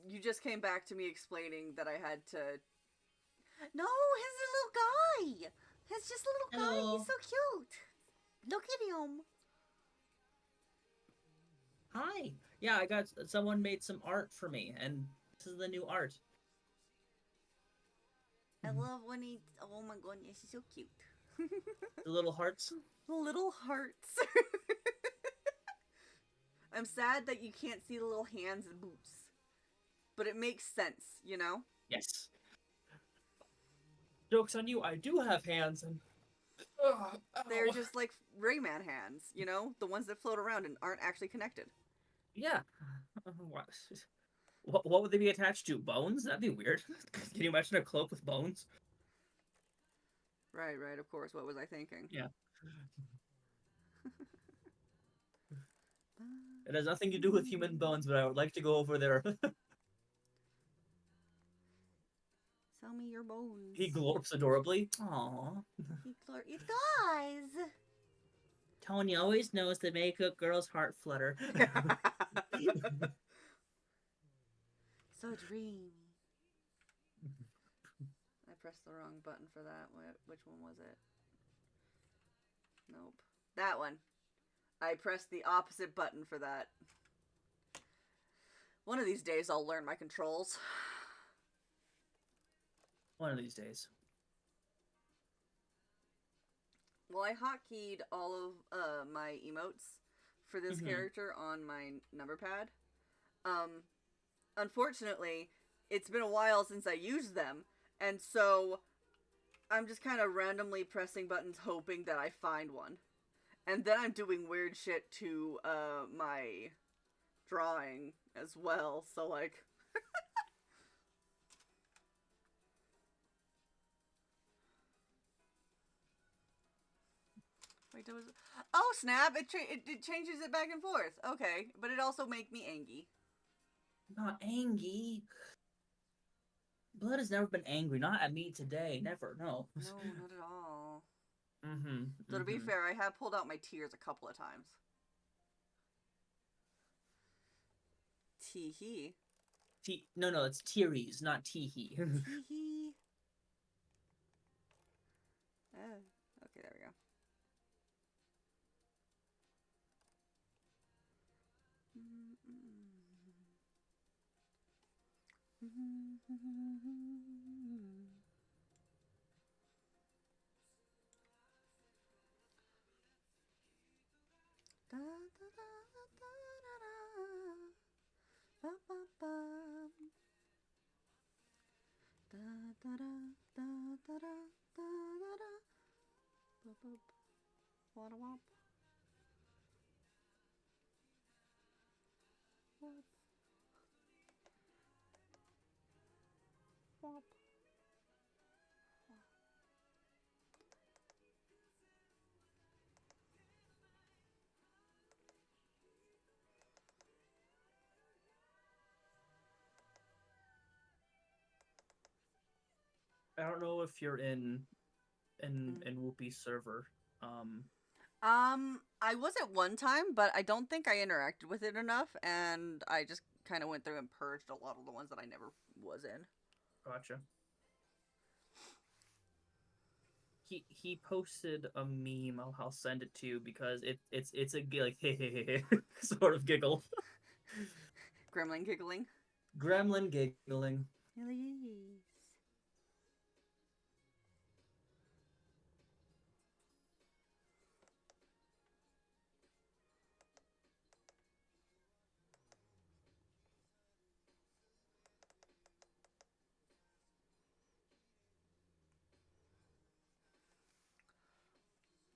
you just came back to me explaining that I had to. No, he's a little guy. He's just a little guy. Hello. He's so cute. Look at him. Hi. Yeah, I got someone made some art for me, and this is the new art. I love when he. Oh my goodness, he's so cute. The little hearts. The little hearts. I'm sad that you can't see the little hands and boots, but it makes sense, you know. Yes. Joke's on you. I do have hands, and They're just like Rayman hands, you know, the ones that float around and aren't actually connected. yeah. What would they be attached to? Bones? That'd be weird. Can you imagine a cloak with bones? Right, right. Of course. What was I thinking? Yeah. It has nothing to do with human bones, but I would like to go over there. Sell me your bones. He glorps adorably. Aww. It does. Tony always knows to make a girl's heart flutter. So dreamy. I pressed the wrong button for that. Which one was it? Nope. That one. I pressed the opposite button for that. One of these days I'll learn my controls. One of these days. Well, I hotkeyed all of my emotes for this character on my number pad. Unfortunately, it's been a while since I used them, and so I'm just kind of randomly pressing buttons hoping that I find one. And then I'm doing weird shit to my drawing as well, so like... Wait, there was... Oh, snap! It changes it back and forth. Okay, but it also make me angry. Not angry. Blood has never been angry. Not at me today. Never. No. No, not at all. Mm-hmm. So to be fair, I have pulled out my tears a couple of times. Tee-hee. No, it's tearies, not tee-hee. Tee-hee. Oh, okay, there we go. Womp. Womp. I don't know if you're in Whoopi's server. I was at one time, but I don't think I interacted with it enough, and I just kind of went through and purged a lot of the ones that I never was in. Gotcha. he posted a meme. I'll send it to you because it's a like hey hey hey hey sort of giggle. Gremlin giggling. Gremlin giggling. Yes.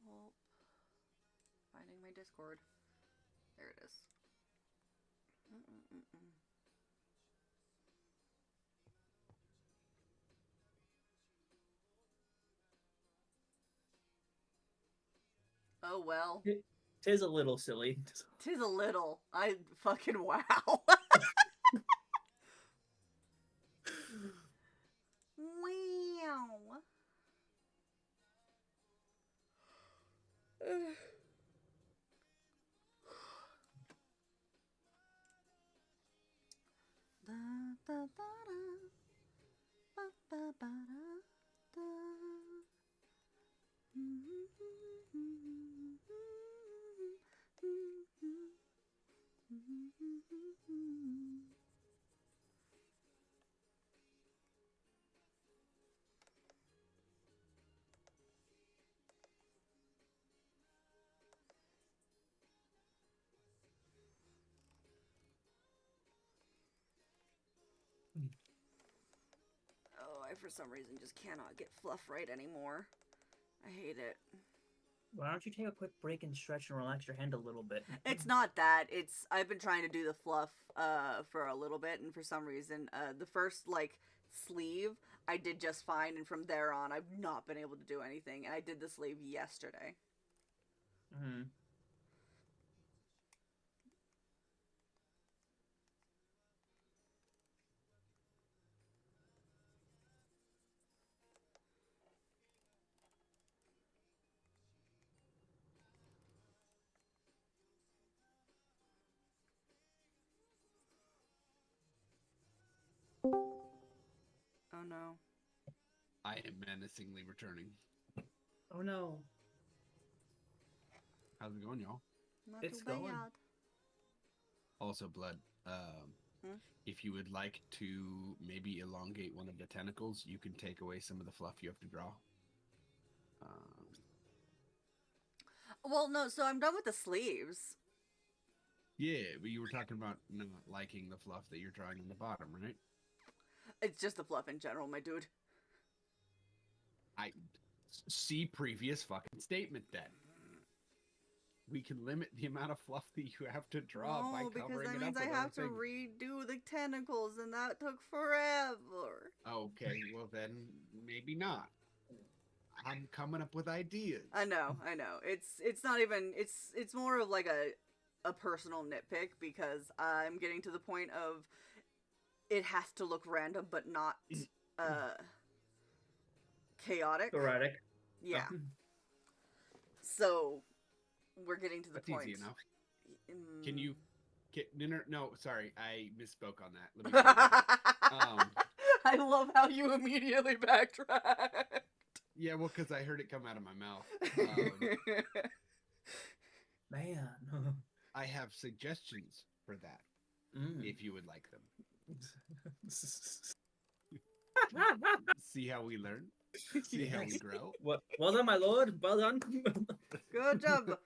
Well, finding my Discord. There it is. Mm-mm-mm-mm. Oh well. Tis a little silly. Tis a little. I fucking wow. Wow. Da, da, da, da. Ba, ba, ba, da, da. Oh, I for some reason just cannot get fluff right anymore. I hate it. Why don't you take a quick break and stretch and relax your hand a little bit? It's not that. It's I've been trying to do the fluff for a little bit, and for some reason the first like sleeve I did just fine, and from there on I've not been able to do anything. And I did the sleeve yesterday. Mm-hmm. Oh no. I am menacingly returning. Oh no. How's it going, y'all? Not It's too bad. going. Also, Blood. Hmm? If you would like to maybe elongate one of the tentacles, you can take away some of the fluff you have to draw. Well, no, so I'm done with the sleeves. Yeah, but you were talking about not liking the fluff that you're drawing on the bottom, right? It's just the fluff in general, my dude. I see previous fucking statement then. We can limit the amount of fluff that you have to draw by No, because covering that it means up I with have to other things. redo the tentacles, and that took forever. Okay, well then maybe not. I'm coming up with ideas. I know. It's not even it's more of like a personal nitpick because I'm getting to the point of it has to look random but not uh chaotic. Sporadic. Yeah. Oh. So we're getting to the That's point. easy enough. Mm. Can you get no, sorry, I misspoke on that. Let me take that back. I love how you immediately backtrack. Yeah, well, because I heard it come out of my mouth. Man. I have suggestions for that, if you would like them. See how we learn? See how we Yes. grow? Well done, my lord. Well done. Good job.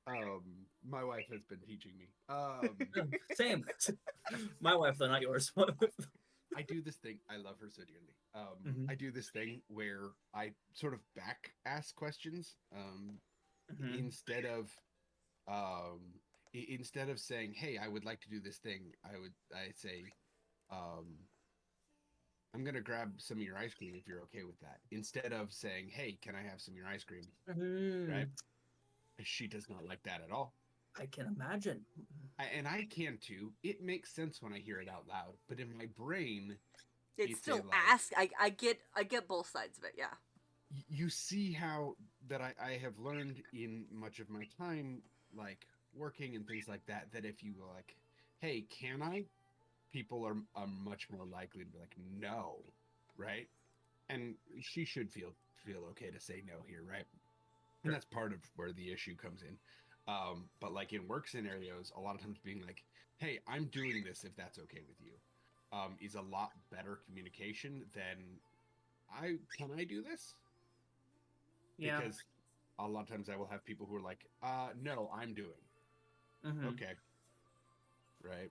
My wife has been teaching me. Same. My wife, though, not yours. I do this thing. I love her so dearly. Mhm. I do this thing where I sort of back ask questions Mhm. instead of saying, "Hey, I would like to do this thing." I say, "I'm gonna grab some of your ice cream if you're okay with that." Instead of saying, "Hey, can I have some of your ice cream?" Mhm. Right? She does not like that at all. I can imagine. And I can too. It makes sense when I hear it out loud, but in my brain, It's a, still like, ask. I get both sides of it. Yeah. you see how that I have learned in much of my time, like working and things like that, that if you go like, "Hey, can I?" people are much more likely to be like, "No," right? and she should feel okay to say no here, right? And that's part of where the issue comes in. But like in work scenarios, a lot of times being like, "Hey, I'm doing this if that's okay with you," is a lot better communication than can I do this? Yeah. Because a lot of times I will have people who are like, no, I'm doing. Mm-hmm. Okay. Right.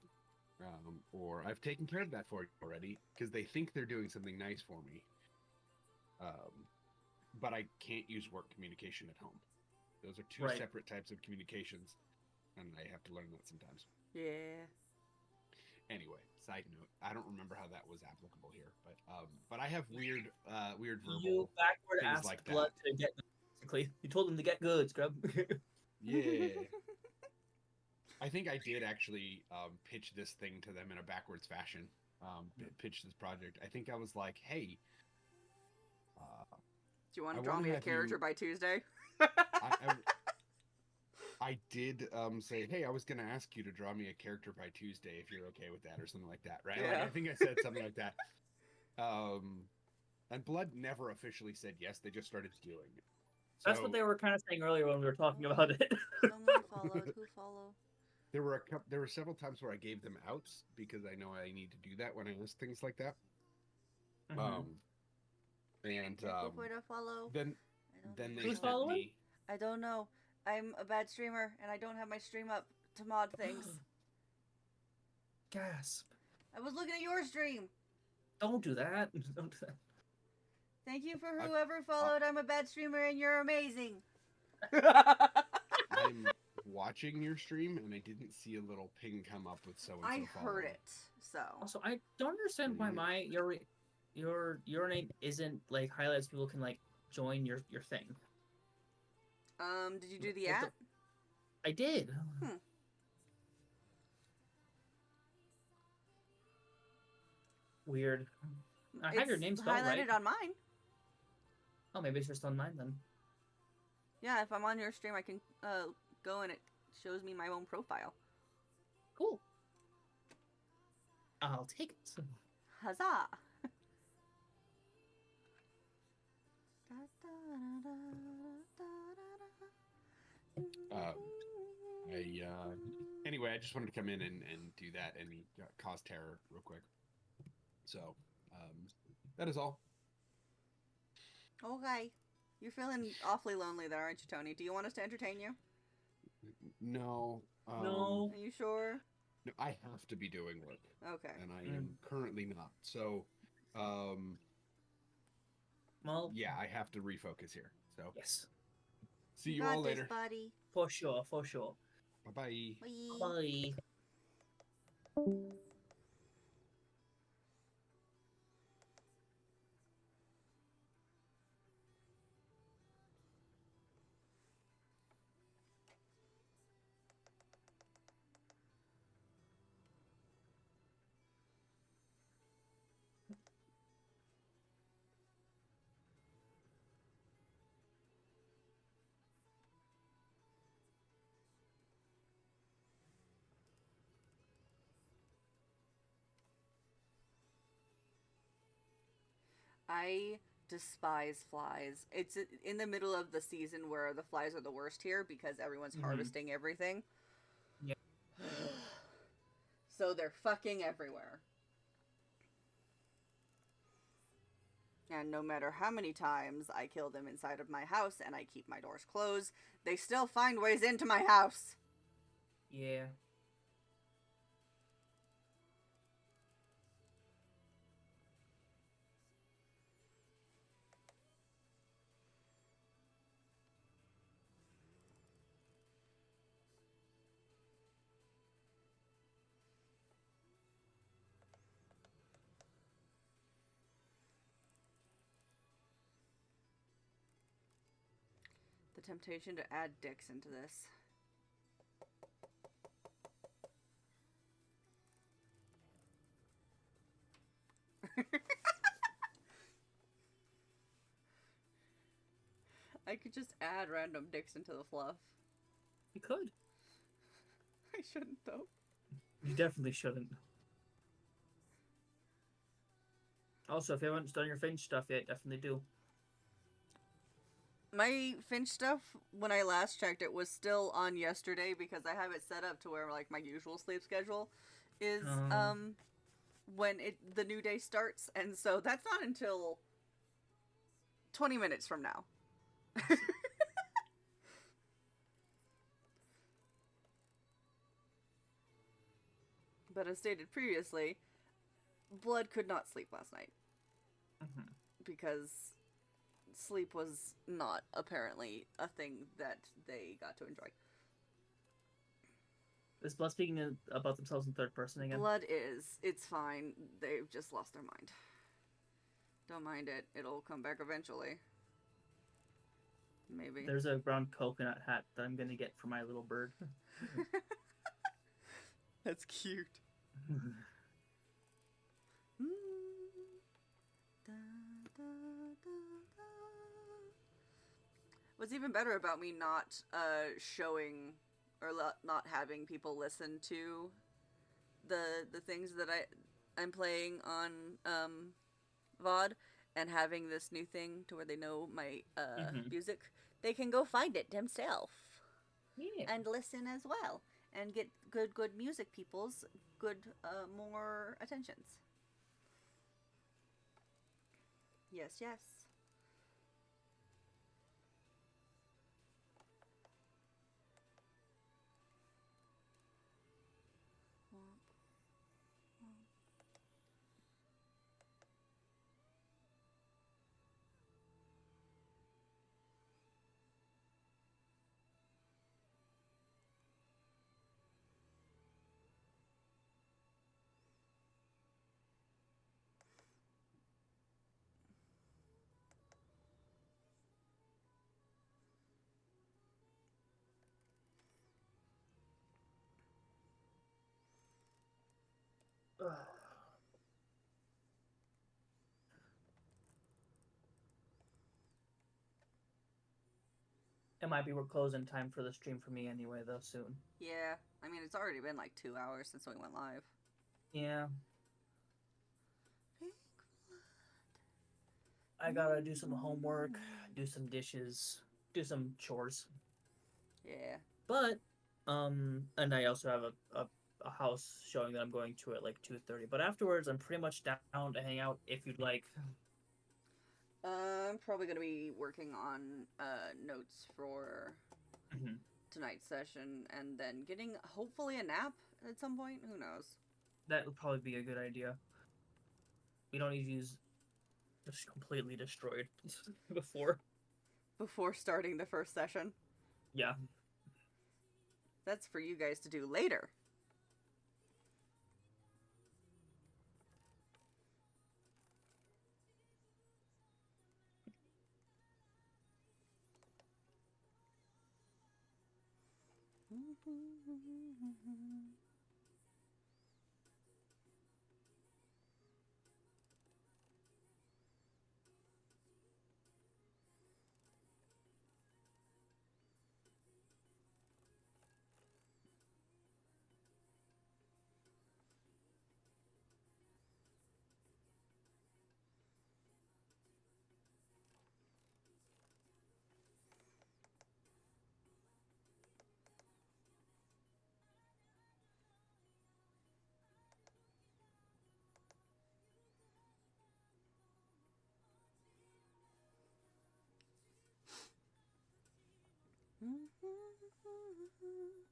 Or I've taken care of that for you already because they think they're doing something nice for me. But I can't use work communication at home. Those are two Right. separate types of communications, and I have to learn that sometimes. Yeah. Anyway, side note, I don't remember how that was applicable here, but I have weird verbal You backward things asked like Blood that. to get goods, basically. You told him to get goods, Scrub. Yeah. I think I did actually pitch this thing to them in a backwards fashion. Pitch this project. I think I was like, "Hey, Do you want I to draw wanna me a have you- character by Tuesday? I did say, hey, I was going to ask you to draw me a character by Tuesday if you're okay with that, or something like that, right? Yeah. Like, I think I said something like that. And Blood never officially said yes; they just started doing it. That's what they were kind of saying earlier when we were talking about it. Someone followed. Who followed? There were several times where I gave them outs because I know I need to do that when I list things like that. Mhm. And Who to follow? then I don't then know. they Who's sent following? me. I don't know. I'm a bad streamer, and I don't have my stream up to mod things. Gasp. I was looking at your stream. Don't do that. Don't do that. Thank you for I- whoever followed. I'm a bad streamer, and you're amazing. I'm watching your stream and I didn't see a little ping come up with so and so. I heard it, so. Also, I don't understand why your name isn't like highlights. People can like join your thing. Did you do the Like at? I did. Hmm. Weird. I have your It's name spelled highlighted right. on mine. Oh, maybe it's just on mine then. Yeah, if I'm on your stream, I can go and it shows me my own profile. Cool. I'll take it. Huzzah! Anyway, I just wanted to come in and do that and cause terror real quick. So, that is all. Okay. You're feeling awfully lonely there, aren't you, Tony? Do you want us to entertain you? No. No. Are you sure? No, I have to be doing work, Okay. and I am currently not. So, Well, yeah, I have to refocus here. So, yes. see you Got all this, later. buddy. For sure, for sure. Bye-bye. Bye. Bye. I despise flies. It's in the middle of the season where the flies are the worst here because everyone's harvesting everything. Yeah. So they're fucking everywhere. And no matter how many times I kill them inside of my house and I keep my doors closed, they still find ways into my house. Yeah. The temptation to add dicks into this. I could just add random dicks into the fluff. You could. I shouldn't, though. You definitely shouldn't. Also, if you haven't done your Finch stuff yet, definitely do. My Finch stuff, when I last checked, it was still on yesterday because I have it set up to where like my usual sleep schedule is Um, when the new day starts, and so that's not until 20 minutes from now. But as stated previously, Blood could not sleep last night mhm. because sleep was not apparently a thing that they got to enjoy. Is Blood speaking about themselves in third person again? Blood is. It's fine. They've just lost their mind. Don't mind it. It'll come back eventually. Maybe. There's a brown coconut hat that I'm gonna get for my little bird. That's cute. What's even better about me not showing or not having people listen to the things that I'm playing on VOD and having this new thing to where they know my Mhm. music, they can go find it themselves Yeah. and listen as well and get good music people's good more attentions. Yes, yes. It might be we're closing time for the stream for me anyway, though, soon. Yeah, I mean, it's already been like 2 hours since we went live. Yeah. I gotta do some homework, do some dishes, do some chores. Yeah. But, and I also have a house showing that I'm going to at like 2:30. But afterwards, I'm pretty much down to hang out if you'd like. I'm probably gonna be working on notes for Mhm. tonight's session, and then getting hopefully a nap at some point. Who knows? That would probably be a good idea. We don't need to use just completely destroyed before. Before starting the first session. Yeah. That's for you guys to do later.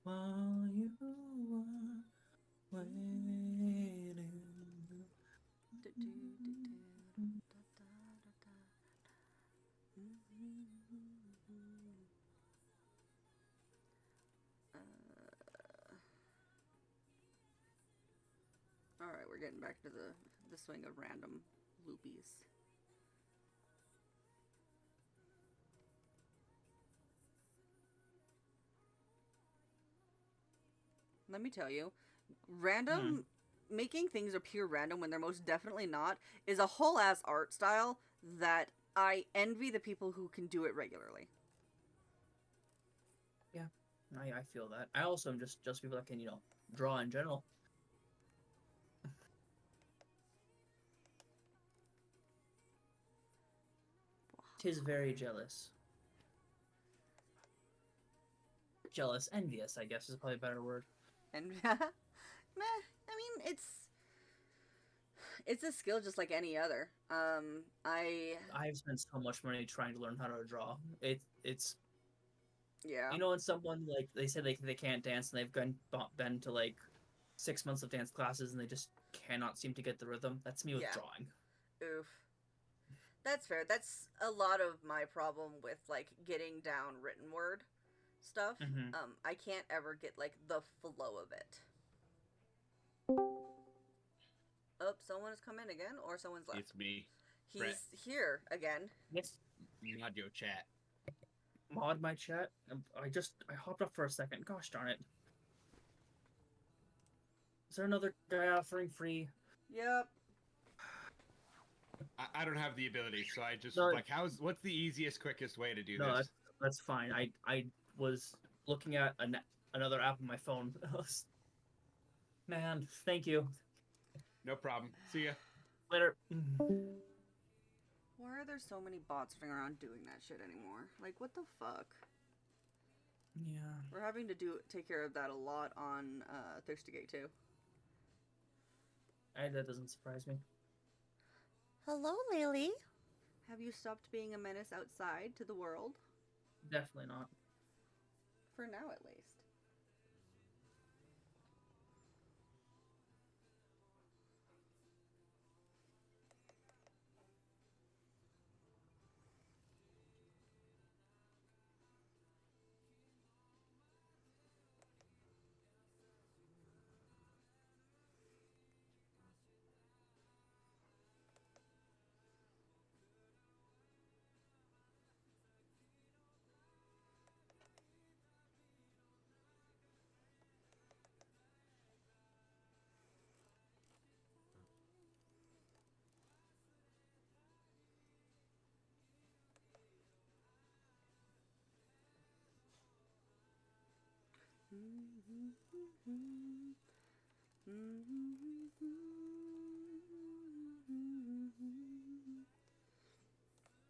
While you were waiting. All right, we're getting back to the swing of random loopies. Let me tell you, random making things appear random when they're most definitely not is a whole ass art style that I envy the people who can do it regularly. Yeah, I feel that. I also am just people that can draw in general. 'Tis very jealous. Jealous, envious, I guess is probably a better word. And meh, I mean, it's a skill just like any other. I've spent so much money trying to learn how to draw. It's Yeah. you know when someone like they say they can't dance and they've been to like 6 months of dance classes and they just cannot seem to get the rhythm. That's me with Yeah. drawing. Oof. That's fair. That's a lot of my problem with like getting down written word stuff. Mhm. I can't ever get like the flow of it. Oh, someone has come in again, or someone's left. It's me. He's Brett. here again. Yes. Not your chat. Mod my chat. I hopped up for a second. Gosh darn it. Is there another guy offering free? Yep. I don't have the ability, so I just No. like what's the easiest, quickest way to do No, this? that's fine. I was looking at another app on my phone. Man, thank you. No problem. See ya. Later. Why are there so many bots running around doing that shit anymore? Like, what the fuck? Yeah. We're having to take care of that a lot on Thirstygate too. That doesn't surprise me. Hello, Lily. Have you stopped being a menace outside to the world? Definitely not. For now, at least.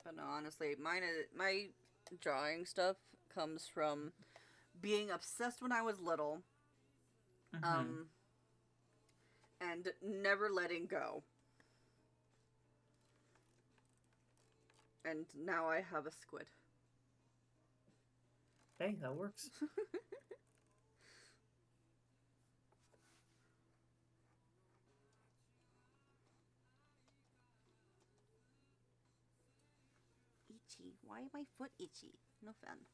But no, honestly, my drawing stuff comes from being obsessed when I was little, Mhm. and never letting go. And now I have a squid. Hey, that works. Itchy. Why my foot itchy? No fun.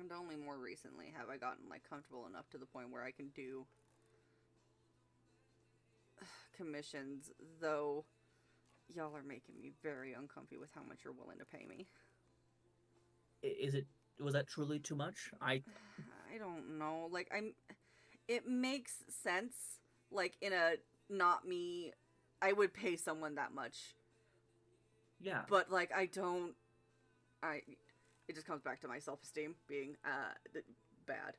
And only more recently have I gotten like comfortable enough to the point where I can do commissions, though y'all are making me very uncomfy with how much you're willing to pay me. Was that truly too much? I don't know. Like it makes sense like in a not me I would pay someone that much. Yeah. But like it just comes back to my self-esteem being bad.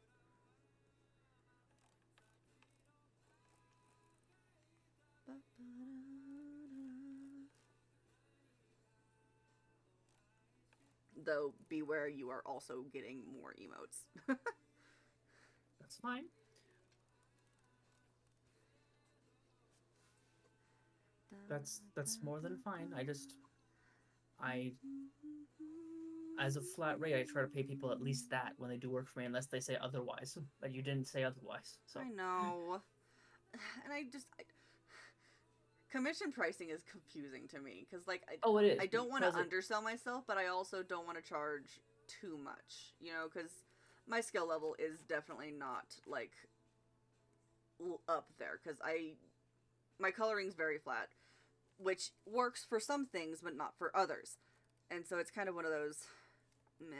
Though beware, you are also getting more emotes. That's fine. That's more than fine. As a flat rate, I try to pay people at least that when they do work for me, unless they say otherwise. But you didn't say otherwise, so. I know, and commission pricing is confusing to me because like Oh, it is. I don't want to undersell myself, but I also don't want to charge too much, you know, because my skill level is definitely not like up there because my coloring's very flat, which works for some things but not for others, and so it's kind of one of those meh.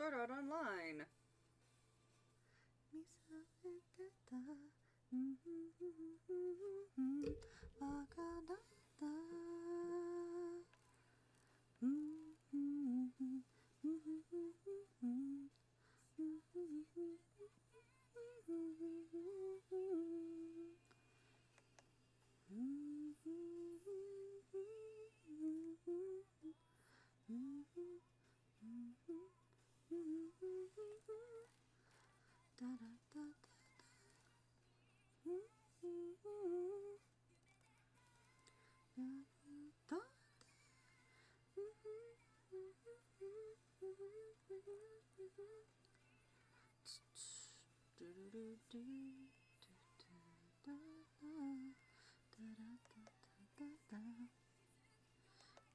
Sword Art Online.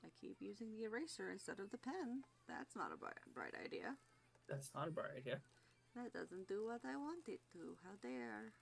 I keep using the eraser instead of the pen. That's not a bright idea. That's not a bad idea. That doesn't do what I want it to. How dare.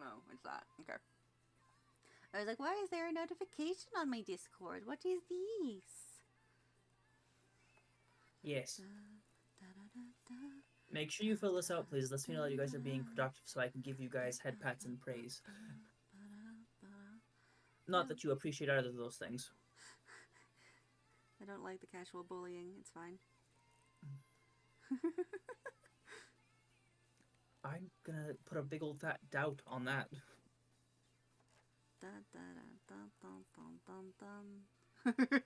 Oh, it's that. Okay. I was like, why is there a notification on my Discord? What is this? Yes. Make sure you fill this out, please. Let's me know that you guys are being productive so I can give you guys head pats and praise. Not that you appreciate either of those things. I don't like the casual bullying. It's fine. I'm gonna put a big old fat doubt on that. Dun, dun, dun, dun, dun, dun, dun.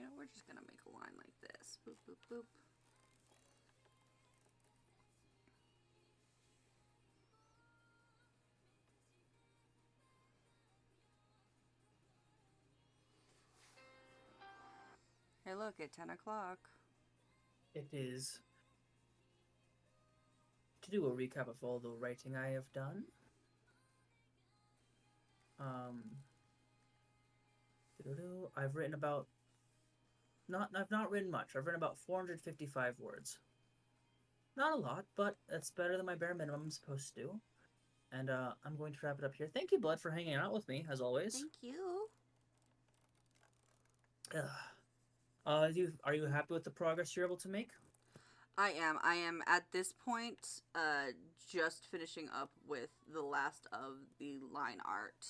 Yeah, we're just gonna make a line like this. Boop, boop, boop. Hey, look, at 10 o'clock. It is. To do a recap of all the writing I have done. I've written about. I've not written much. I've written about 455 words. Not a lot, but that's better than my bare minimum I'm supposed to do. And I'm going to wrap it up here. Thank you, Blood, for hanging out with me, as always. Thank you. Are you happy with the progress you're able to make? I am. I am at this point just finishing up with the last of the line art.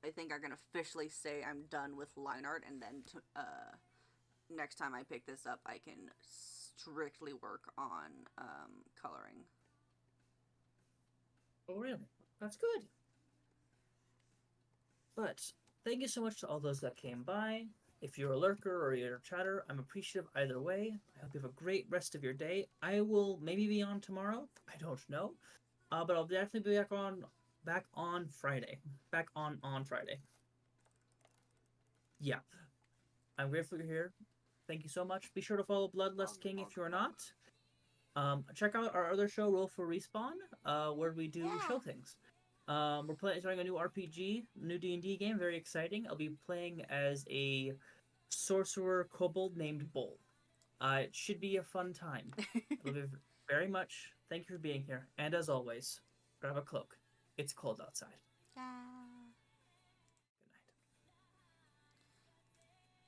I think I can officially say I'm done with line art, and then next time I pick this up, I can strictly work on coloring. Oh, really? That's good. But thank you so much to all those that came by. If you're a lurker or you're a chatter, I'm appreciative either way. I hope you have a great rest of your day. I will maybe be on tomorrow. I don't know. But I'll definitely be back on Friday. Back on Friday. Yeah. I'm grateful you're here. Thank you so much. Be sure to follow Bloodlust King if you're not. Check out our other show, Roll for Respawn, where we do show things. We're starting a new RPG, new D&D game, very exciting. I'll be playing as a sorcerer kobold named Bull. It should be a fun time. Love you very much. Thank you for being here. And as always, grab a cloak. It's cold outside. Yeah. Good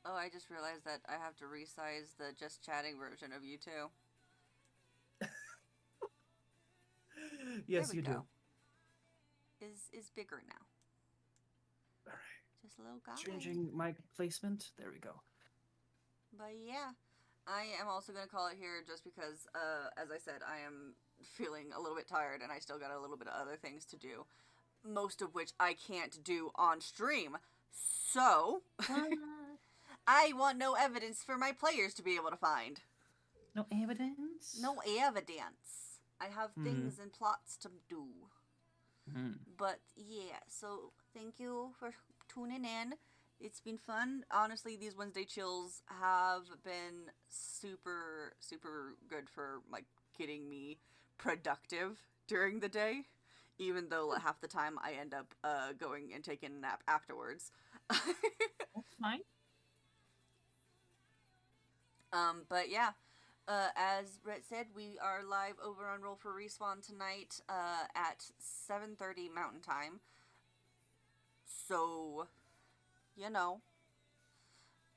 night. Oh, I just realized that I have to resize the just chatting version of you too. Yes, There we you go. do. Is bigger now. All right. Just a little guy. Changing mic placement. There we go. But yeah, I am also going to call it here just because, as I said, I am feeling a little bit tired and I still got a little bit of other things to do. Most of which I can't do on stream. So, I want no evidence for my players to be able to find. No evidence? No evidence. I have things and plots to do. But yeah, so thank you for tuning in. It's been fun. Honestly, these Wednesday chills have been super, super good for like getting me productive during the day. Even though half the time I end up going and taking a nap afterwards. That's fine. But yeah. As Brett said, we are live over on Roll for Respawn tonight at 7:30 Mountain Time. So, you know,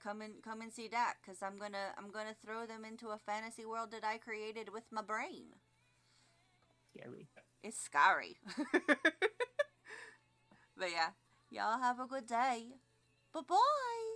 come and see that, cause I'm gonna throw them into a fantasy world that I created with my brain. Scary. It's scary. But yeah, y'all have a good day. Bye bye.